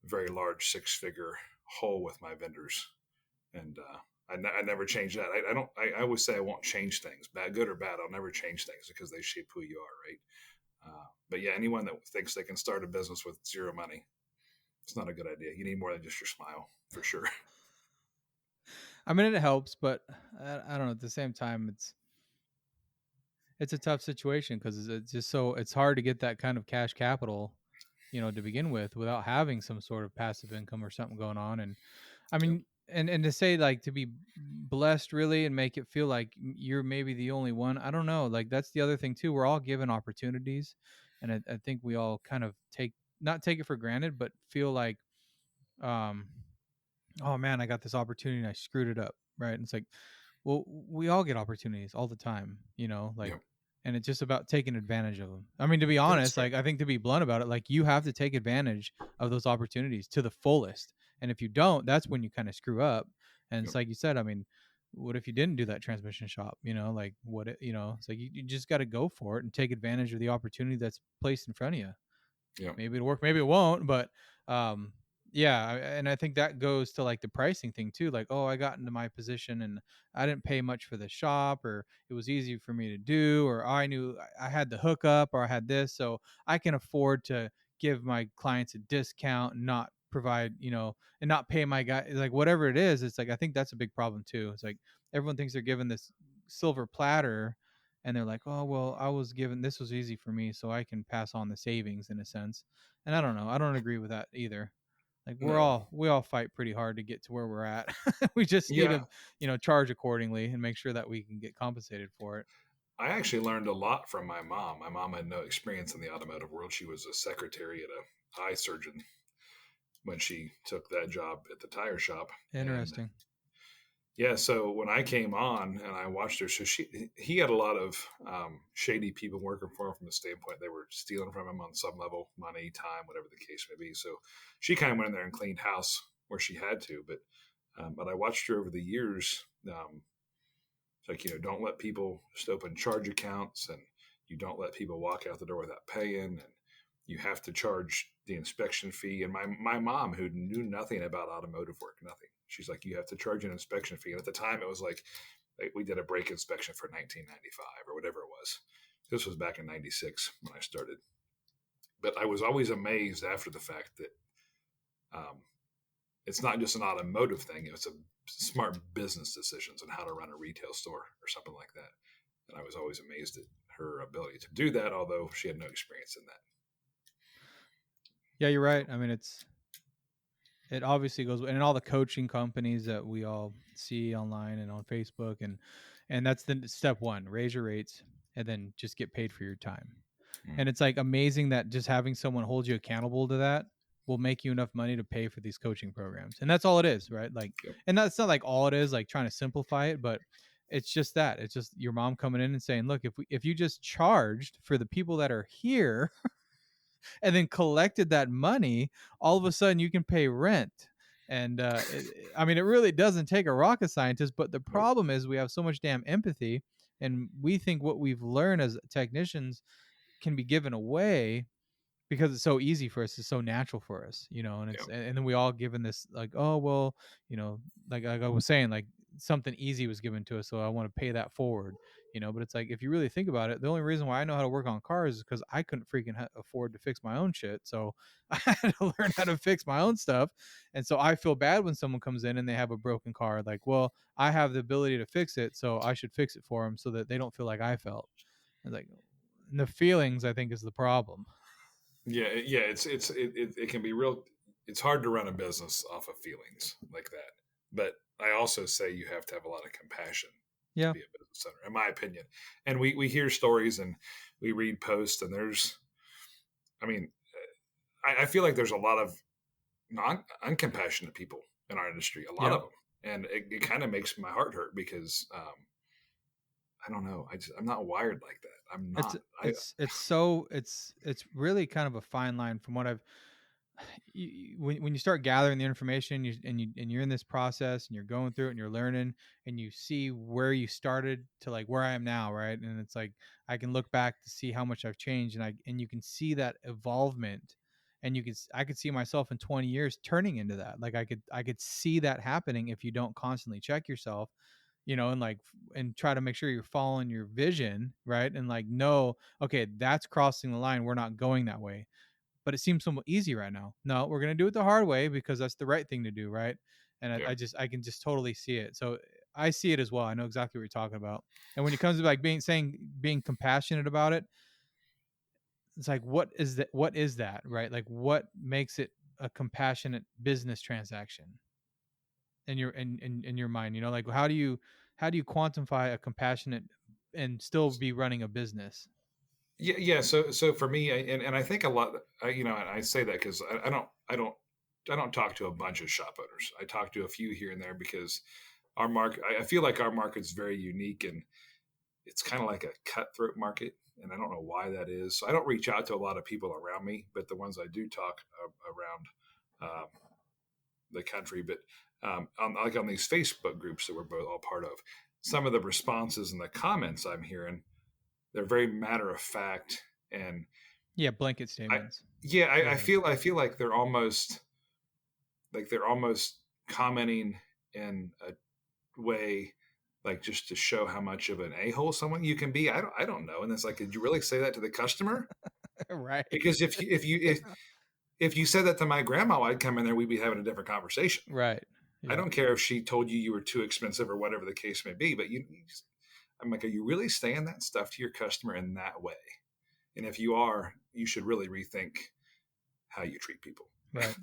very large six-figure hole with my vendors, and I never changed that. I don't. I always say I won't change things, bad, good or bad. I'll never change things because they shape who you are, right? But yeah, anyone that thinks they can start a business with zero money, it's not a good idea. You need more than just your smile, for sure. I mean, it helps, but I don't know. At the same time, it's a tough situation because it's just so it's hard to get that kind of cash capital, to begin with, without having some sort of passive income or something going on. And I Yep. mean, and to say like to be blessed really and make it feel like you're maybe the only one. I don't know. Like that's the other thing too. We're all given opportunities, and I think we all kind of not take it for granted, but feel like, um, oh man, I got this opportunity and I screwed it up, right? And it's like, well, we all get opportunities all the time, like, Yep. and it's just about taking advantage of them. I mean, to be That's honest, fair. like, I think to be blunt about it, like, you have to take advantage of those opportunities to the fullest. And if you don't, that's when you kind of screw up. And it's Yep. like you said, I mean, what if you didn't do that transmission shop? Like it's like you just got to go for it and take advantage of the opportunity that's placed in front of you. Yep. Maybe it'll work, maybe it won't, but yeah, and I think that goes to like the pricing thing too. Like, oh, I got into my position and I didn't pay much for the shop, or it was easy for me to do, or I knew I had the hookup, or I had this, so I can afford to give my clients a discount and not provide, and not pay my guy, like whatever it is. It's like I think that's a big problem too. It's like everyone thinks they're given this silver platter, and they're like, oh well, I was given, this was easy for me, so I can pass on the savings in a sense. And I don't know, I don't agree with that either. Like No. we all fight pretty hard to get to where we're at. We just need Yeah. to, charge accordingly and make sure that we can get compensated for it. I actually learned a lot from my mom. My mom had no experience in the automotive world. She was a secretary at a eye surgeon when she took that job at the tire shop. And Interesting. yeah, so when I came on and I watched her, so he had a lot of shady people working for him from the standpoint they were stealing from him on some level, money, time, whatever the case may be. So she kind of went in there and cleaned house where she had to. But I watched her over the years. Like, don't let people just open charge accounts, and you don't let people walk out the door without paying, and you have to charge the inspection fee. And my mom, who knew nothing about automotive work, nothing, she's like, you have to charge an inspection fee. And at the time, it was like we did a brake inspection for 1995 or whatever it was. This was back in 96 when I started. But I was always amazed after the fact that um, it's not just an automotive thing, it's a smart business decisions on how to run a retail store or something like that. And I was always amazed at her ability to do that, although she had no experience in that. Yeah, you're So, right. I mean, it obviously goes, and in all the coaching companies that we all see online and on Facebook, and that's the step one: raise your rates, and then just get paid for your time. mm, And it's like amazing that just having someone hold you accountable to that will make you enough money to pay for these coaching programs. And that's all it is, right? Like, yep, and that's not like all it is, like trying to simplify it, but it's just that. It's just your mom coming in and saying, look, if you just charged for the people that are here and then collected that money, all of a sudden you can pay rent. And I mean, it really doesn't take a rocket scientist, but the nope, problem is we have so much damn empathy, and we think what we've learned as technicians can be given away because it's so easy for us, it's so natural for us, and yep, and then we all given this like, oh well, like I was saying, like something easy was given to us, so I want to pay that forward, but it's like if you really think about it, the only reason why I know how to work on cars is because I couldn't freaking afford to fix my own shit, so I had to learn how to fix my own stuff. And so I feel bad when someone comes in and they have a broken car, like, well, I have the ability to fix it, so I should fix it for them so that they don't feel like I felt. And like, the feelings, I think, is the problem. yeah. It can be real. It's hard to run a business off of feelings like that. But I also say you have to have a lot of compassion to Yeah. be a business owner, in my opinion. And we hear stories and we read posts, and I mean, I feel like there's a lot of uncompassionate people in our industry, a lot Yep. of them, and it kind of makes my heart hurt because I don't know, I'm not wired like that. I'm It's not. it's so it's really kind of a fine line from what I've when you start gathering the information, and you're in this process and you're going through it and you're learning, and you see where you started to like where I am now, right? And it's like I can look back to see how much I've changed, and you can see that evolvement, and I could see myself in 20 years turning into that. Like I could see that happening if you don't constantly check yourself, and like and try to make sure you're following your vision, right? And like, no, okay, that's crossing the line, we're not going that way. But it seems somewhat easy right now. No, we're gonna do it the hard way because that's the right thing to do, right? And Yeah, I can just totally see it. So I see it as well. I know exactly what you're talking about. And when it comes to like being compassionate about it, it's like what is that, right? Like what makes it a compassionate business transaction in your mind? Like how do you quantify a compassionate and still be running a business? yeah. So for me, and I think a lot, and I say that because I don't talk to a bunch of shop owners. I talk to a few here and there because our market. I feel like our market's very unique, and it's kind of like a cutthroat market, and I don't know why that is. So I don't reach out to a lot of people around me, but the ones I do talk around the country, but like on these Facebook groups that we're both all part of, some of the responses and the comments I'm hearing, they're very matter of fact, and Yeah, blanket I statements. yeah, Go ahead. I feel like they're almost commenting in a way like just to show how much of an a-hole someone you can be. I don't know. And it's like, did you really say that to the customer? Right. Because if If you said that to my grandma, I'd come in there, we'd be having a different conversation. Right. I Yeah. don't care if she told you were too expensive or whatever the case may be, but I'm like, are you really saying that stuff to your customer in that way? And if you are, you should really rethink how you treat people. Right.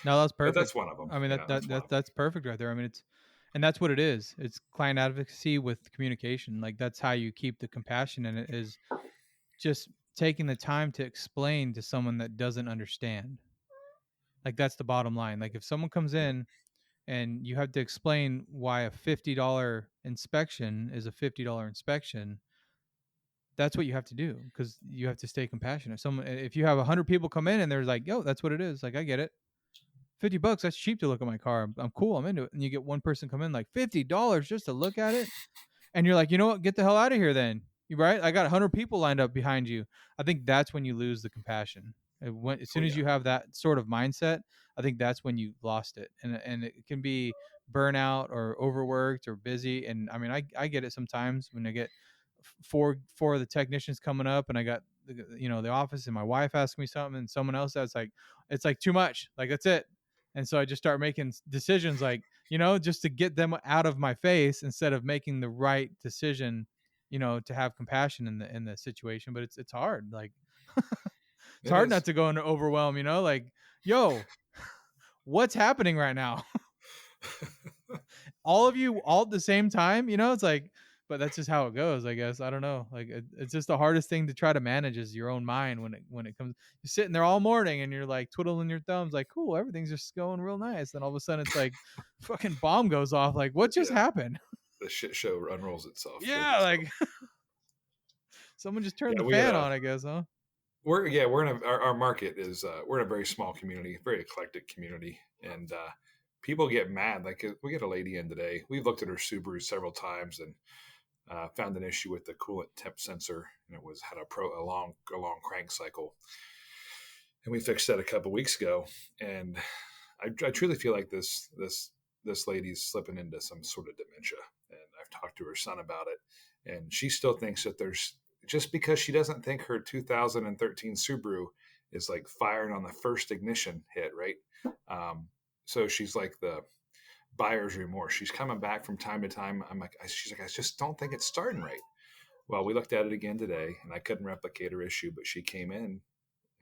No, that's But perfect. that's one of them. I mean, Yeah, that's one of them. that's perfect right there. I mean, and that's what it is. It's client advocacy with communication. Like that's how you keep the compassion in it, is just taking the time to explain to someone that doesn't understand. Like that's the bottom line. Like if someone comes Yeah, in and you have to explain why a $50 inspection is a $50 inspection, that's what you have to do, because you have to stay compassionate. Someone, if you have 100 people come in and they're like, yo, that's what it is, like I get it, $50, that's cheap to look at my car, I'm cool, I'm into it. And you get one person come in like $50 just to look at it, and you're like, you know what, get the hell out of here then. You right? I got 100 people lined up behind you. I think that's when you lose the compassion. As oh soon as yeah, you have that sort of mindset, I think that's when you lost it, and it can be burnout or overworked or busy. And I mean, I get it sometimes when I get four of the technicians coming up, and I got the office, and my wife asks me something, and someone else that's like, it's like too much. Like that's it. And so I just start making decisions, like, just to get them out of my face instead of making the right decision, to have compassion in the situation. But it's hard. Like it's it hard is. not to go into overwhelm, like, yo, what's happening right now? All of you all at the same time, it's like, but that's just how it goes, I guess. I don't know. Like it's just the hardest thing to try to manage is your own mind when it comes. You're sitting there all morning and you're like twiddling your thumbs, like, cool, everything's just going real nice. Then all of a sudden it's like fucking bomb goes off. Like, what just Yeah, happened? the shit show unrolls itself, doesn't Yeah, it? So like someone just turned yeah, the we had fan a on, I guess, huh? we're in our market is we're in a very small community, very eclectic community, and people get mad. Like we get a lady in today. We've looked at her Subaru several times and found an issue with the coolant temp sensor, and it was had a long crank cycle, and we fixed that a couple weeks ago. And I truly feel like this lady's slipping into some sort of dementia. And I've talked to her son about it, and she still thinks that there's just because she doesn't think her 2013 Subaru is like firing on the first ignition hit, right? Um, so she's like the buyer's remorse. She's coming back from time to time. She's like, I just don't think it's starting right. Well, we looked at it again today, and I couldn't replicate her issue, but she came in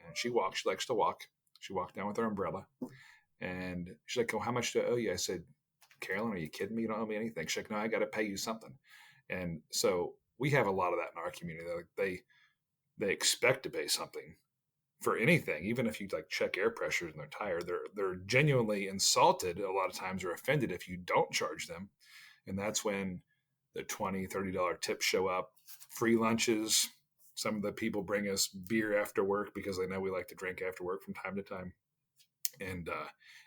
and she walked. She likes to walk. She walked down with her umbrella, and she's like, "Oh, how much do I owe you?" I said, "Carolyn, are you kidding me? You don't owe me anything." She's like, "No, I got to pay you something." And so we have a lot of that in our community. They expect to pay something for anything, even if you like check air pressures in their tire. They're genuinely insulted a lot of times, or offended if you don't charge them. And that's when the $20, $30 tips show up, free lunches. Some of the people bring us beer after work because they know we like to drink after work from time to time. And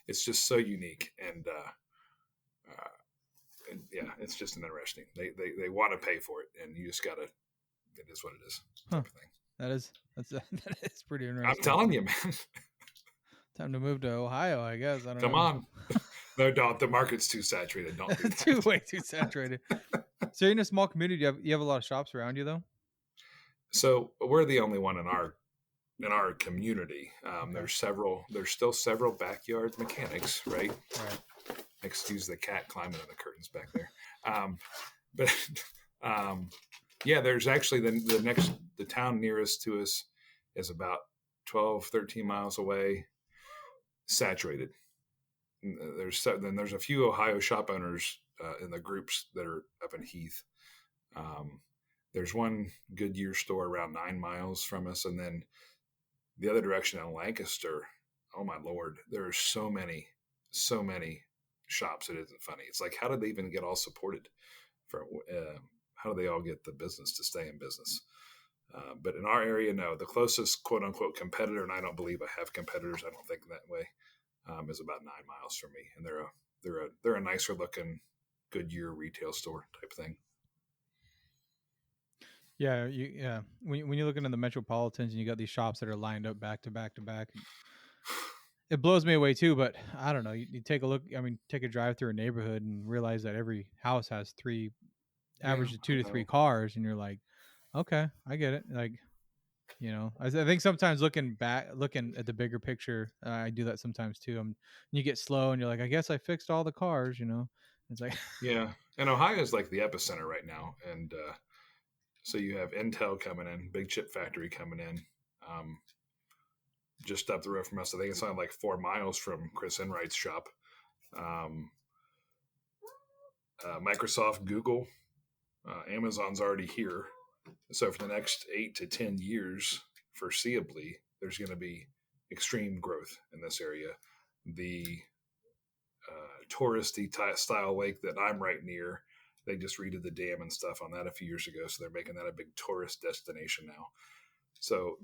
it's just so unique. And yeah, it's just an interesting. They want to pay for it, and you just gotta. It is what it is, Huh. type of thing. That is pretty I'm interesting. telling you, man. Time to move to Ohio, I guess. I don't Come know. on. No, don't. The market's too saturated. Don't do Too that. way too saturated. So you're in a small community. You have a lot of shops around you, though. So we're the only one in our community. Okay. There's several. There's still several backyard mechanics, right? Right. Excuse the cat climbing in the curtains back there. But um, yeah, there's actually the town nearest to us is about 12, 13 miles away, saturated. There's a few Ohio shop owners in the groups that are up in Heath. Um, there's one Goodyear store around 9 miles from us, and then the other direction in Lancaster. Oh my lord, there are so many shops. It isn't funny. It's like, how did they even get all supported? For how do they all get the business to stay in business? But in our area, no. The closest quote unquote competitor, and I don't believe I have competitors. I don't think that way. Is about 9 miles from me, and they're a nicer looking Goodyear retail store type thing. Yeah. When you look into the metropolitans and you got these shops that are lined up back to back to back, it blows me away too. But I don't know. You take a look. I mean, take a drive through a neighborhood and realize that every house has Yeah, average of two I to three know. cars, and you're like, okay, I get it. Like, I think sometimes looking at the bigger picture, I do that sometimes too. You get slow and you're like, I guess I fixed all the cars. It's like, Yeah, and Ohio is like the epicenter right now, and so you have Intel coming in, big chip factory coming in, um, just up the road from us. I think it's only like 4 miles from Chris Enright's shop. Um, Microsoft, Google, Amazon's already here. So for the next 8 to 10 years, foreseeably, there's going to be extreme growth in this area. The touristy style lake that I'm right near, they just redid the dam and stuff on that a few years ago, so they're making that a big tourist destination now. So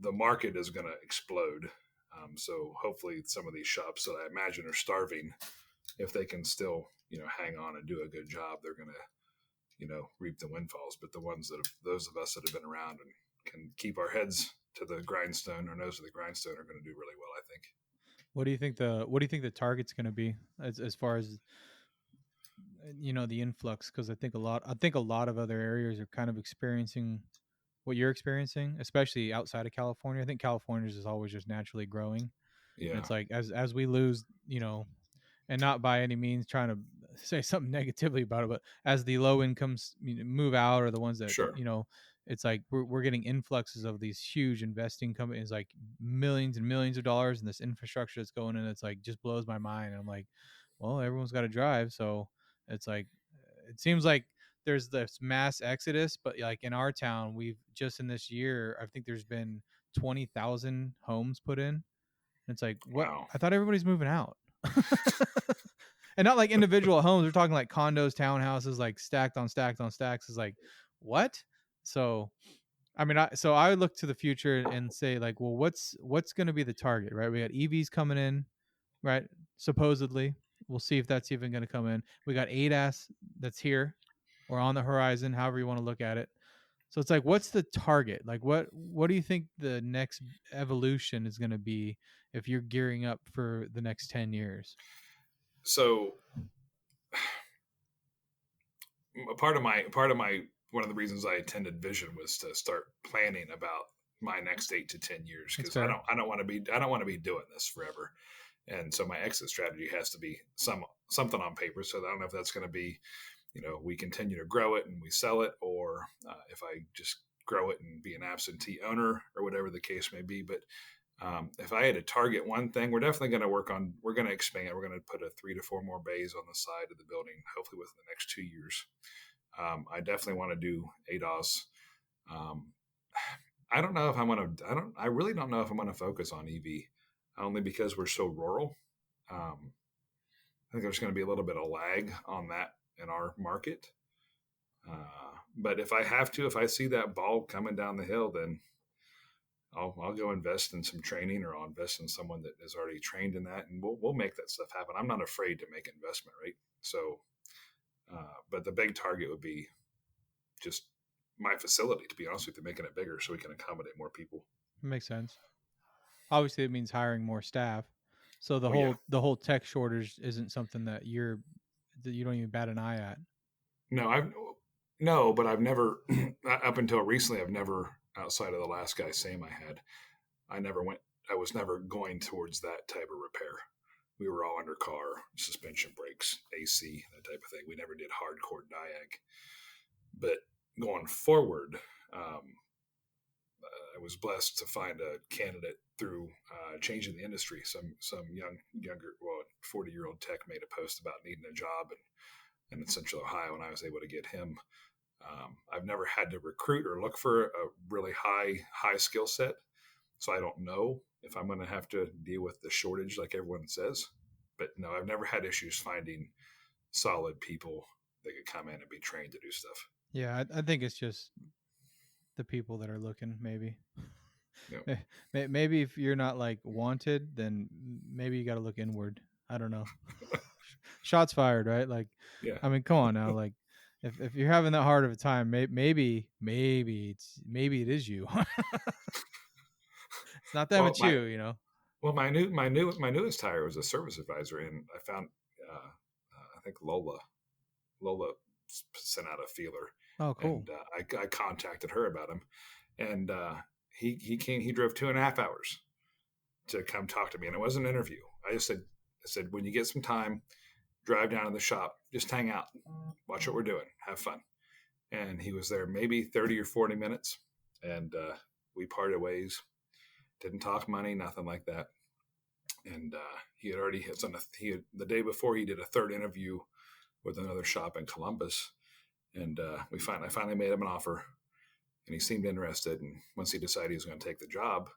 the market is going to explode. So hopefully, some of these shops that I imagine are starving, if they can still hang on and do a good job, they're going to reap the windfalls. But the ones that those of us that have been around and can keep our heads to the grindstone or nose to the grindstone are going to do really well, I think. what do you think the target's going to be as far as the influx? Because I think a lot of other areas are kind of experiencing what you're experiencing, especially outside of California. I think California's is always just naturally growing, and Yeah, it's like as we lose, and not by any means trying to say something negatively about it, but as the low incomes move out, or the ones that sure. it's like we're getting influxes of these huge investing companies, like millions and millions of dollars in this infrastructure that's going in. It's like just blows my mind. And I'm like, well, everyone's got to drive, so it's like it seems like there's this mass exodus, but like in our town, we've just in this year, I think there's been 20,000 homes put in. It's like, what? Wow. I thought everybody's moving out. And not like individual homes. We're talking like condos, townhouses, like stacked on stacked on stacks. Is like, what? So, I mean, I would look to the future and say like, well, what's going to be the target, right? We got EVs coming in, right? Supposedly, we'll see if that's even going to come in. We got ADAS that's here or on the horizon, however you want to look at it. So it's like, what's the target? Like, what do you think the next evolution is going to be if you're gearing up for the next 10 years? So part of my one of the reasons I attended Vision was to start planning about my next 8 to 10 years, That's because fair. I don't want to be doing this forever, and so my exit strategy has to be something on paper. So I don't know if that's going to be, we continue to grow it and we sell it, or if I just grow it and be an absentee owner or whatever the case may be. But if I had to target one thing, we're definitely going to we're going to expand. We're going to put a 3 to 4 more bays on the side of the building, hopefully within the next 2 years. I definitely want to do ADOS. Um, I don't know if I'm going to, I really don't know if I'm going to focus on EV, only because we're so rural. I think there's going to be a little bit of lag on that in our market. But if I have to, if I see that ball coming down the hill, then I'll go invest in some training, or I'll invest in someone that is already trained in that, and we'll make that stuff happen. I'm not afraid to make investment, right? So, but the big target would be just my facility, to be honest with you, making it bigger so we can accommodate more people. Makes sense. Obviously, it means hiring more staff. So the Oh yeah, whole tech shortage isn't something that you don't even bat an eye at. no, I've no, but I've never up until recently, I've never, outside of the last guy Sam I had, I never went. I was never going towards that type of repair. We were all under car, suspension brakes, AC, that type of thing. We never did hardcore diag. But going forward, I was blessed to find a candidate through changing the industry. Some younger, 40-year-old tech made a post about needing a job in Central Ohio, and I was able to get him. I've never had to recruit or look for a really high skill set, so I don't know if I'm going to have to deal with the shortage like everyone says. But no, I've never had issues finding solid people that could come in and be trained to do stuff. Yeah, I think it's just the people that are looking. Maybe, You know, maybe if you're not like wanted, then maybe you got to look inward. I don't know. Shots fired, right? Like, yeah. I mean, come on now. Like, if you're having that hard of a time, maybe it is you. It's not them, Well, it's you. my newest hire was a service advisor, and I found I think Lola sent out a feeler, Oh, cool. and I contacted her about him, and He drove 2.5 hours to come talk to me, and it wasn't an interview. I said, when you get some time, drive down to the shop, just hang out, watch what we're doing, have fun. And he was there maybe 30 or 40 minutes, and we parted ways. Didn't talk money, nothing like that. And he had already the day before he did a third interview with another shop in Columbus, and I finally made him an offer, and he seemed interested. And once he decided he was going to take the job,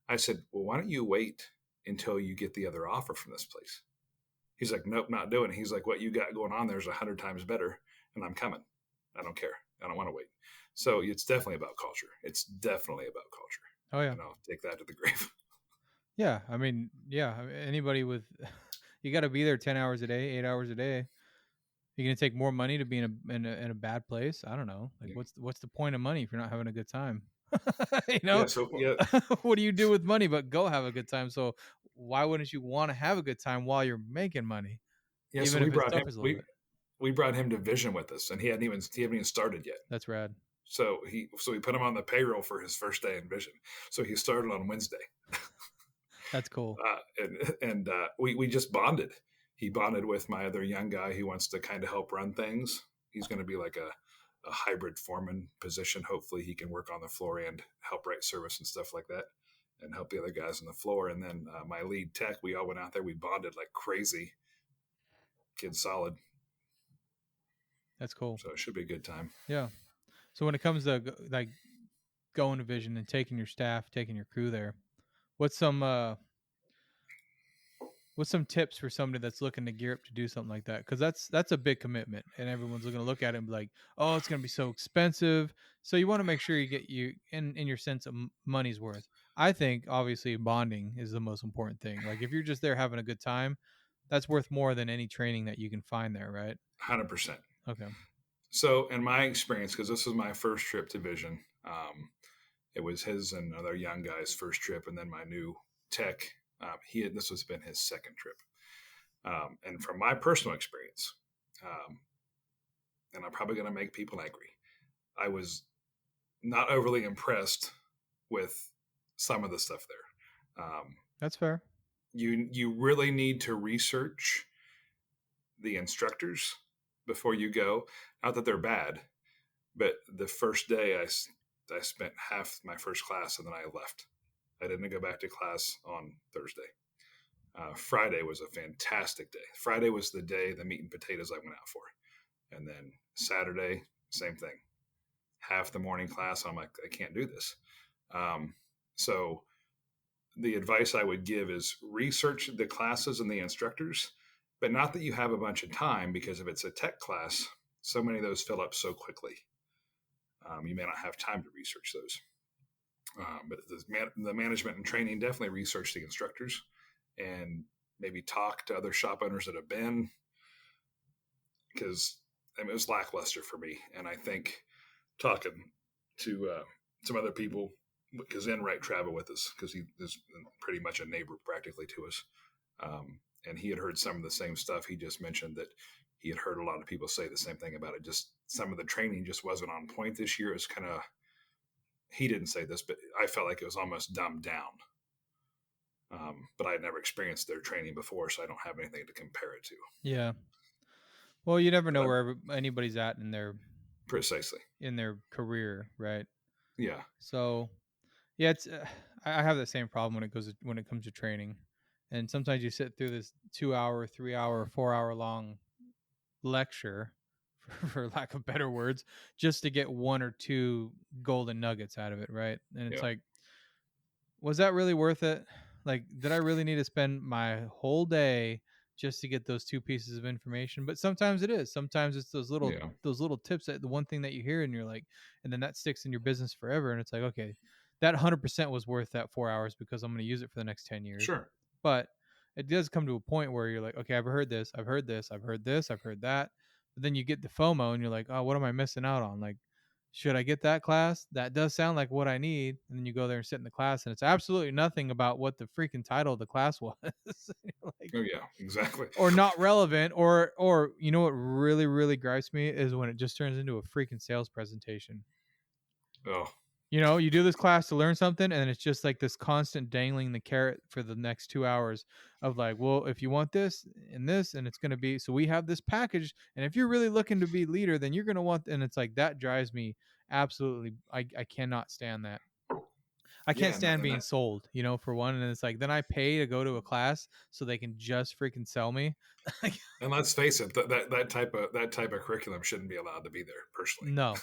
I said, "Well, why don't you wait until you get the other offer from this place?" He's like, "Nope, not doing it." He's like, "What you got going on there is 100 times better, and I'm coming. I don't care. I don't want to wait." So it's definitely about culture. It's definitely about culture, Oh yeah. and I'll take that to the grave. Yeah. I mean, yeah. Anybody with, you got to be there 10 hours a day, 8 hours a day. You're gonna take more money to be in a bad place. I don't know. Like, Yeah. what's the point of money if you're not having a good time? you Yeah. know, So yeah. what do you do with money but go have a good time? So why wouldn't you want to have a good time while you're making money, Yeah. So even we if it brought him. suffers a little bit? We brought him to Vision with us, and he hadn't even started yet. That's rad. So we put him on the payroll for his first day in Vision. So he started on Wednesday, That's cool. and we just bonded. He bonded with my other young guy who wants to kind of help run things. He's going to be like a hybrid foreman position. Hopefully, he can work on the floor and help write service and stuff like that, and help the other guys on the floor. And then my lead tech, we all went out there. We bonded like crazy. Kid's solid, That's cool. so it should be a good time. Yeah. So when it comes to like going to Vision and taking your staff, taking your crew there, what's some uh what's some tips for somebody that's looking to gear up to do something like that? Because that's a big commitment, and everyone's looking to look at it and be like, "Oh, it's going to be so expensive." So you want to make sure you get you in your sense of money's worth. I think obviously bonding is the most important thing. Like if you're just there having a good time, that's worth more than any training that you can find there, right? 100%. Okay, So, in my experience, because this was my first trip to Vision, it was his and another young guy's first trip, and then my new tech. This has been his second trip, and from my personal experience, um, and I'm probably going to make people angry, I was not overly impressed with some of the stuff there. that's fair. You really need to research the instructors before you go. Not that they're bad, but the first day I spent half my first class and then I left. I didn't go back to class on Thursday. Friday was a fantastic day. Friday was the day, the meat and potatoes I went out for. And then Saturday, same thing. Half the morning class, I'm like, I can't do this. So the advice I would give is research the classes and the instructors, but not that you have a bunch of time, because if it's a tech class, so many of those fill up so quickly. You may not have time to research those. But the management and training, definitely research the instructors and maybe talk to other shop owners that have been, because it was lackluster for me. And I think talking to some other people, because Enright traveled with us because he is pretty much a neighbor practically to us. And he had heard some of the same stuff. He just mentioned that he had heard a lot of people say the same thing about it. Just some of the training just wasn't on point this year. It was kind of, he didn't say this, but I felt like it was almost dumbed down. But I had never experienced their training before, so I don't have anything to compare it to. Yeah. Well, you never know But where anybody's at precisely. in their career, right? Yeah. So yeah, it's I have the same problem when it comes to training, and sometimes you sit through this 2 hour, 3 hour, 4 hour long lecture, for lack of better words, just to get one or two golden nuggets out of it, right? And it's Yeah. like, was that really worth it? Like, did I really need to spend my whole day just to get those two pieces of information? But sometimes it is. Sometimes it's Yeah. those little tips, that the one thing that you hear and you're like, and then that sticks in your business forever. And it's like, okay, that 100% was worth that 4 hours because I'm going to use it for the next 10 years. Sure. But it does come to a point where you're like, okay, I've heard this, I've heard this, I've heard this, I've heard that. But then you get the FOMO and you're like, oh, what am I missing out on? Like, should I get that class? That does sound like what I need. And then you go there and sit in the class, and it's absolutely nothing about what the freaking title of the class was. Like, Oh yeah, exactly. or not relevant, or you know what really really gripes me is when it just turns into a freaking sales presentation. Oh You know, you do this class to learn something, and it's just like this constant dangling the carrot for the next 2 hours of like, well, if you want this, and it's going to be, so we have this package. And if you're really looking to be leader, then you're going to want, and it's like, that drives me absolutely. I cannot stand that. I can't Yeah, stand and being that, sold, for one. And it's like, then I pay to go to a class so they can just freaking sell me. Like, and let's face it, that type of curriculum shouldn't be allowed to be there. Personally, no.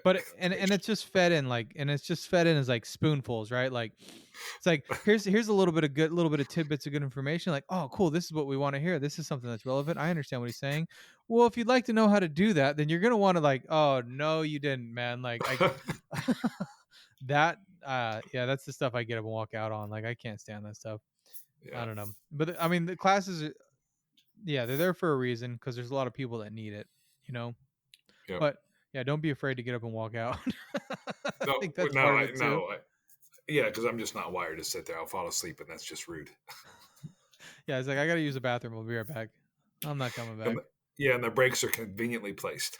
But and it's just fed in like, and it's just fed in as like spoonfuls, right? Like, it's like, here's a little bit of tidbits of good information. Like, oh, cool, this is what we want to hear. This is something that's relevant. I understand what he's saying. Well, if you'd like to know how to do that, then you're gonna want to like, oh no, you didn't, man. Like I that yeah, that's the stuff I get up and walk out on. Like I can't stand that stuff. I yeah, don't know, but I mean the classes, yeah, they're there for a reason because there's a lot of people that need it, you know. yep. But yeah, don't be afraid to get up and walk out. I No, think that's no, part of it too. yeah, because I'm just not wired to sit there. I'll fall asleep, and that's just rude. Yeah, it's like I gotta use the bathroom. I'll be right back. I'm not coming And back. yeah, and the breaks are conveniently placed.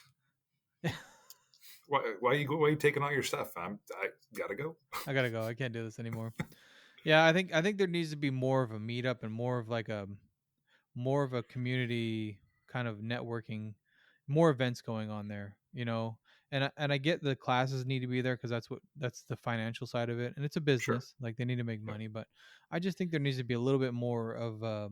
Why are you taking all your stuff? I gotta go. I gotta go. I can't do this anymore. Yeah, I think there needs to be more of a meetup and more of like a more of a community kind of networking, more events going on there, and I get the classes need to be there because that's the financial side of it, and it's a Sure. business, like they need to make Yep. money. But I just think there needs to be a little bit more of a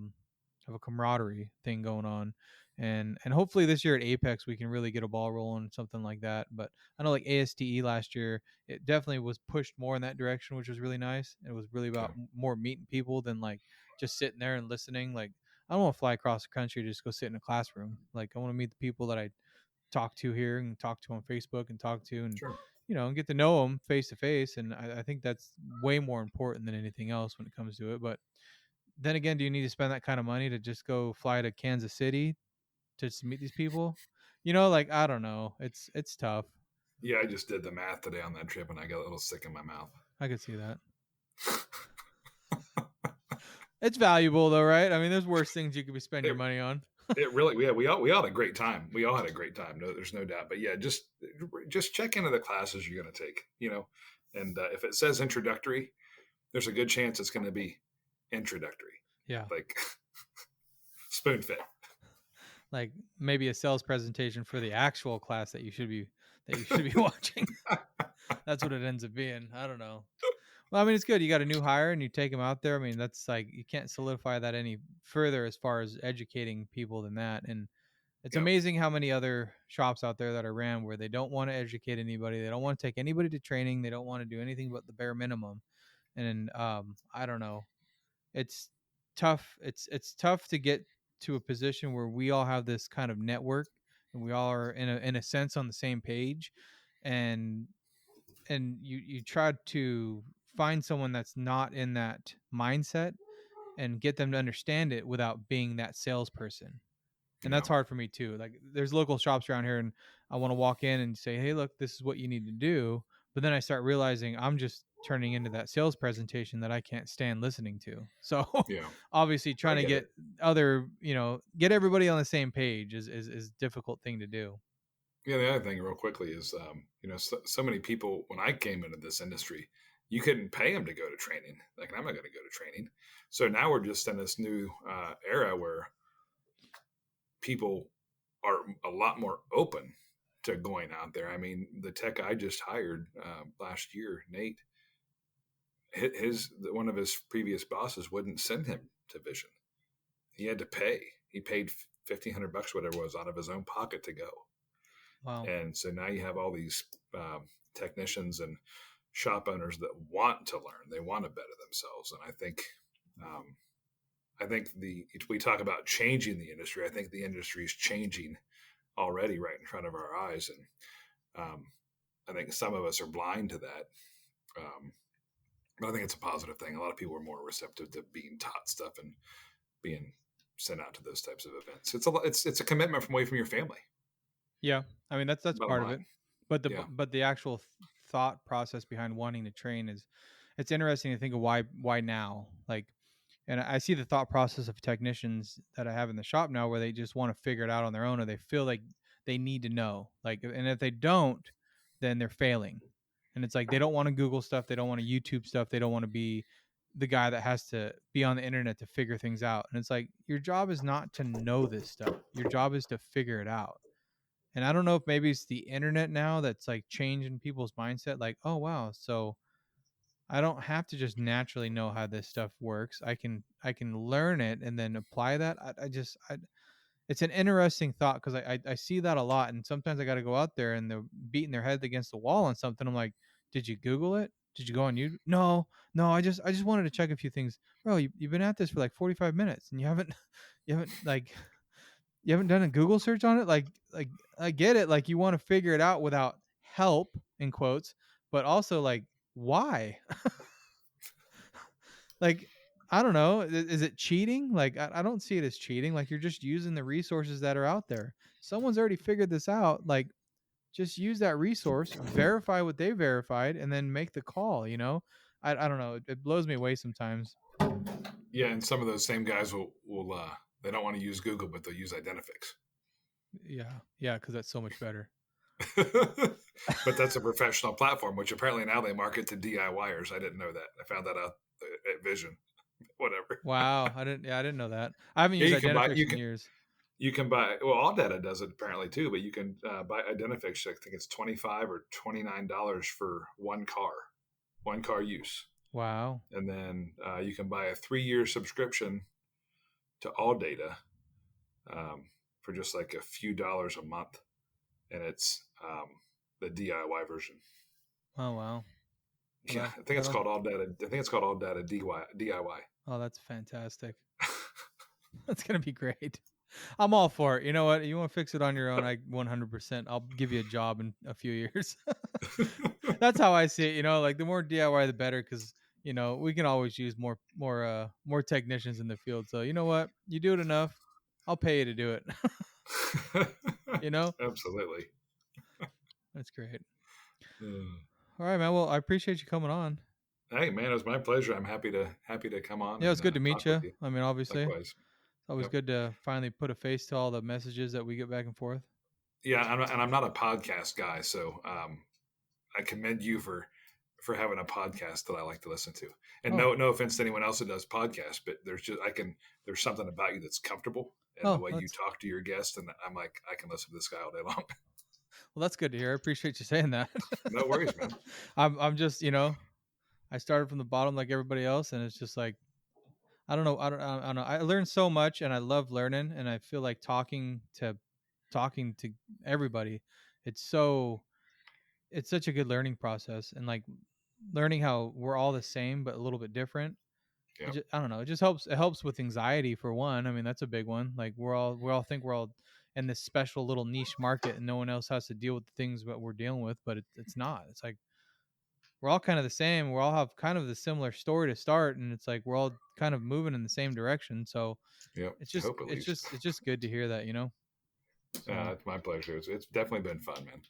camaraderie thing going on, and hopefully this year at Apex we can really get a ball rolling, something like that. But I know like ASTE last year, it definitely was pushed more in that direction, which was really nice. It was really about Okay. more meeting people than like just sitting there and listening. Like I don't want to fly across the country to just go sit in a classroom. Like I want to meet the people that I talk to here and talk to on Facebook and talk to, and Sure. and get to know them face to face. And I think that's way more important than anything else when it comes to it. But then again, do you need to spend that kind of money to just go fly to Kansas City to just meet these people? Like I don't know. It's tough. Yeah, I just did the math today on that trip, and I got a little sick in my mouth. I could see that. It's valuable though, right? I mean, there's worse things you could be spending your it money on. it really, yeah, we all had a great time. We all had a great time. No, there's no doubt. But yeah, just check into the classes you're going to take. And if it says introductory, there's a good chance it's going to be introductory, Yeah. like spoon fed. Like maybe a sales presentation for the actual class that you should be watching. That's what it ends up being. I don't know. Well, I mean, it's good. You got a new hire and you take them out there. I mean, that's like you can't solidify that any further as far as educating people than that. And it's Yep. amazing how many other shops out there that are ran where they don't want to educate anybody. They don't want to take anybody to training. They don't want to do anything but the bare minimum. And I don't know. It's tough. It's tough to get to a position where we all have this kind of network and we all are in a sense on the same page, and you try to find someone that's not in that mindset and get them to understand it without being that salesperson. And Yeah. that's hard for me too. Like there's local shops around here and I want to walk in and say, "Hey, look, this is what you need to do." But then I start realizing I'm just turning into that sales presentation that I can't stand listening to. So Yeah. obviously I trying to get get it. get everybody on the same page is a difficult thing to do. Yeah. The other thing, real quickly, is so many people when I came into this industry, you couldn't pay them to go to training. Like I'm not going to go to training. So now we're just in this new era where people are a lot more open to going out there. I mean, the tech I just hired last year, Nate, his one of his previous bosses wouldn't send him to Vision. He had to pay. He paid $1,500, whatever it was, out of his own pocket to go. Wow. And so now you have all these technicians and shop owners that want to learn. They want to better themselves, and um, I think we talk about changing the industry. I think the industry is changing already right in front of our eyes, and I think some of us are blind to that. Um, but I think it's a positive thing. A lot of people are more receptive to being taught stuff and being sent out to those types of events. It's a commitment from away from your family. Yeah. I mean that's Bottom part of it. line, yeah, But the actual thought process behind wanting to train is it's interesting to think of why now. Like, and I see the thought process of technicians that I have in the shop now where they just want to figure it out on their own or they feel like they need to know. Like, and if they don't, then they're failing. And it's like they don't want to Google stuff, they don't want to YouTube stuff, they don't want to be the guy that has to be on the internet to figure things out. And it's like your job is not to know this stuff. Your job is to figure it out. And I don't know if maybe it's the internet now that's like changing people's mindset. Like, oh wow, so I don't have to just naturally know how this stuff works. I can learn it and then apply that. It's an interesting thought because I see that a lot, and sometimes I got to go out there and they're beating their head against the wall on something. I'm like, did you Google it? Did you go on you? No, no. I just wanted to check a few things, bro. You've been at this for like 45 minutes and you haven't you haven't like you haven't done a Google search on it. Like I get it. Like you want to figure it out without help in quotes, but also like why? Like I don't know. Is it cheating? Like I don't see it as cheating. Like you're just using the resources that are out there. Someone's already figured this out. Like just use that resource, verify what they verified, and then make the call. I don't know. It blows me away sometimes. Yeah, and some of those same guys will they don't want to use Google, but they'll use Identifix. Yeah, yeah, because that's so much better. But that's a professional platform, which apparently now they market to DIYers. I didn't know that. I found that out at Vision. Whatever. Wow, I didn't. Yeah, I didn't know that. I haven't Yeah, used Identifix in years. you can buy. Well, All Data does it apparently too, but you can buy Identifix. I think it's $25 or $29 for one car use, Wow. and then you can buy a 3-year subscription to All Data for just like a few dollars a month, and it's the DIY version. Oh wow. Well, Yeah, I think it's that'll. called All Data. I think it's called All Data DIY. Oh, that's fantastic. That's gonna be great. I'm all for it. You know what? You want to fix it on your own? I 100%. I'll give you a job in a few years. That's how I see it. Like the more DIY, the better, because we can always use more technicians in the field. So you know what? You do it enough, I'll pay you to do it. you know, Absolutely. that's great. Uh, All right, man. Well, I appreciate you coming on. hey, man, it was my pleasure. I'm happy to come on Yeah, it's and good to meet talk with you. you. I mean, obviously, it's Likewise. always Yep. good to finally put a face to all the messages that we get back and forth. Yeah, I'm not a podcast guy, so I commend you for having a podcast that I like to listen to. And Oh, no offense to anyone else that does podcasts, but there's something about you that's comfortable and the oh, way you that's talk to your guests, and I'm like I can listen to this guy all day long. well, that's good to hear. I appreciate you saying that. No worries, man. I'm just I started from the bottom like everybody else, and it's just like I don't know. I learned so much, and I love learning, and I feel like talking to everybody. It's so it's such a good learning process, and like learning how we're all the same but a little bit different. Yep. I don't know. It just helps. It helps with anxiety for one. I mean, that's a big one. Like we all think we're all in this special little niche market, and no one else has to deal with the things that we're dealing with. But it's not. It's like we're all kind of the same. We all have kind of the similar story to start, and it's like we're all kind of moving in the same direction. So Yep. it's I just hope at it's least. just it's just good to hear that. So It's my pleasure. It's definitely been fun, man.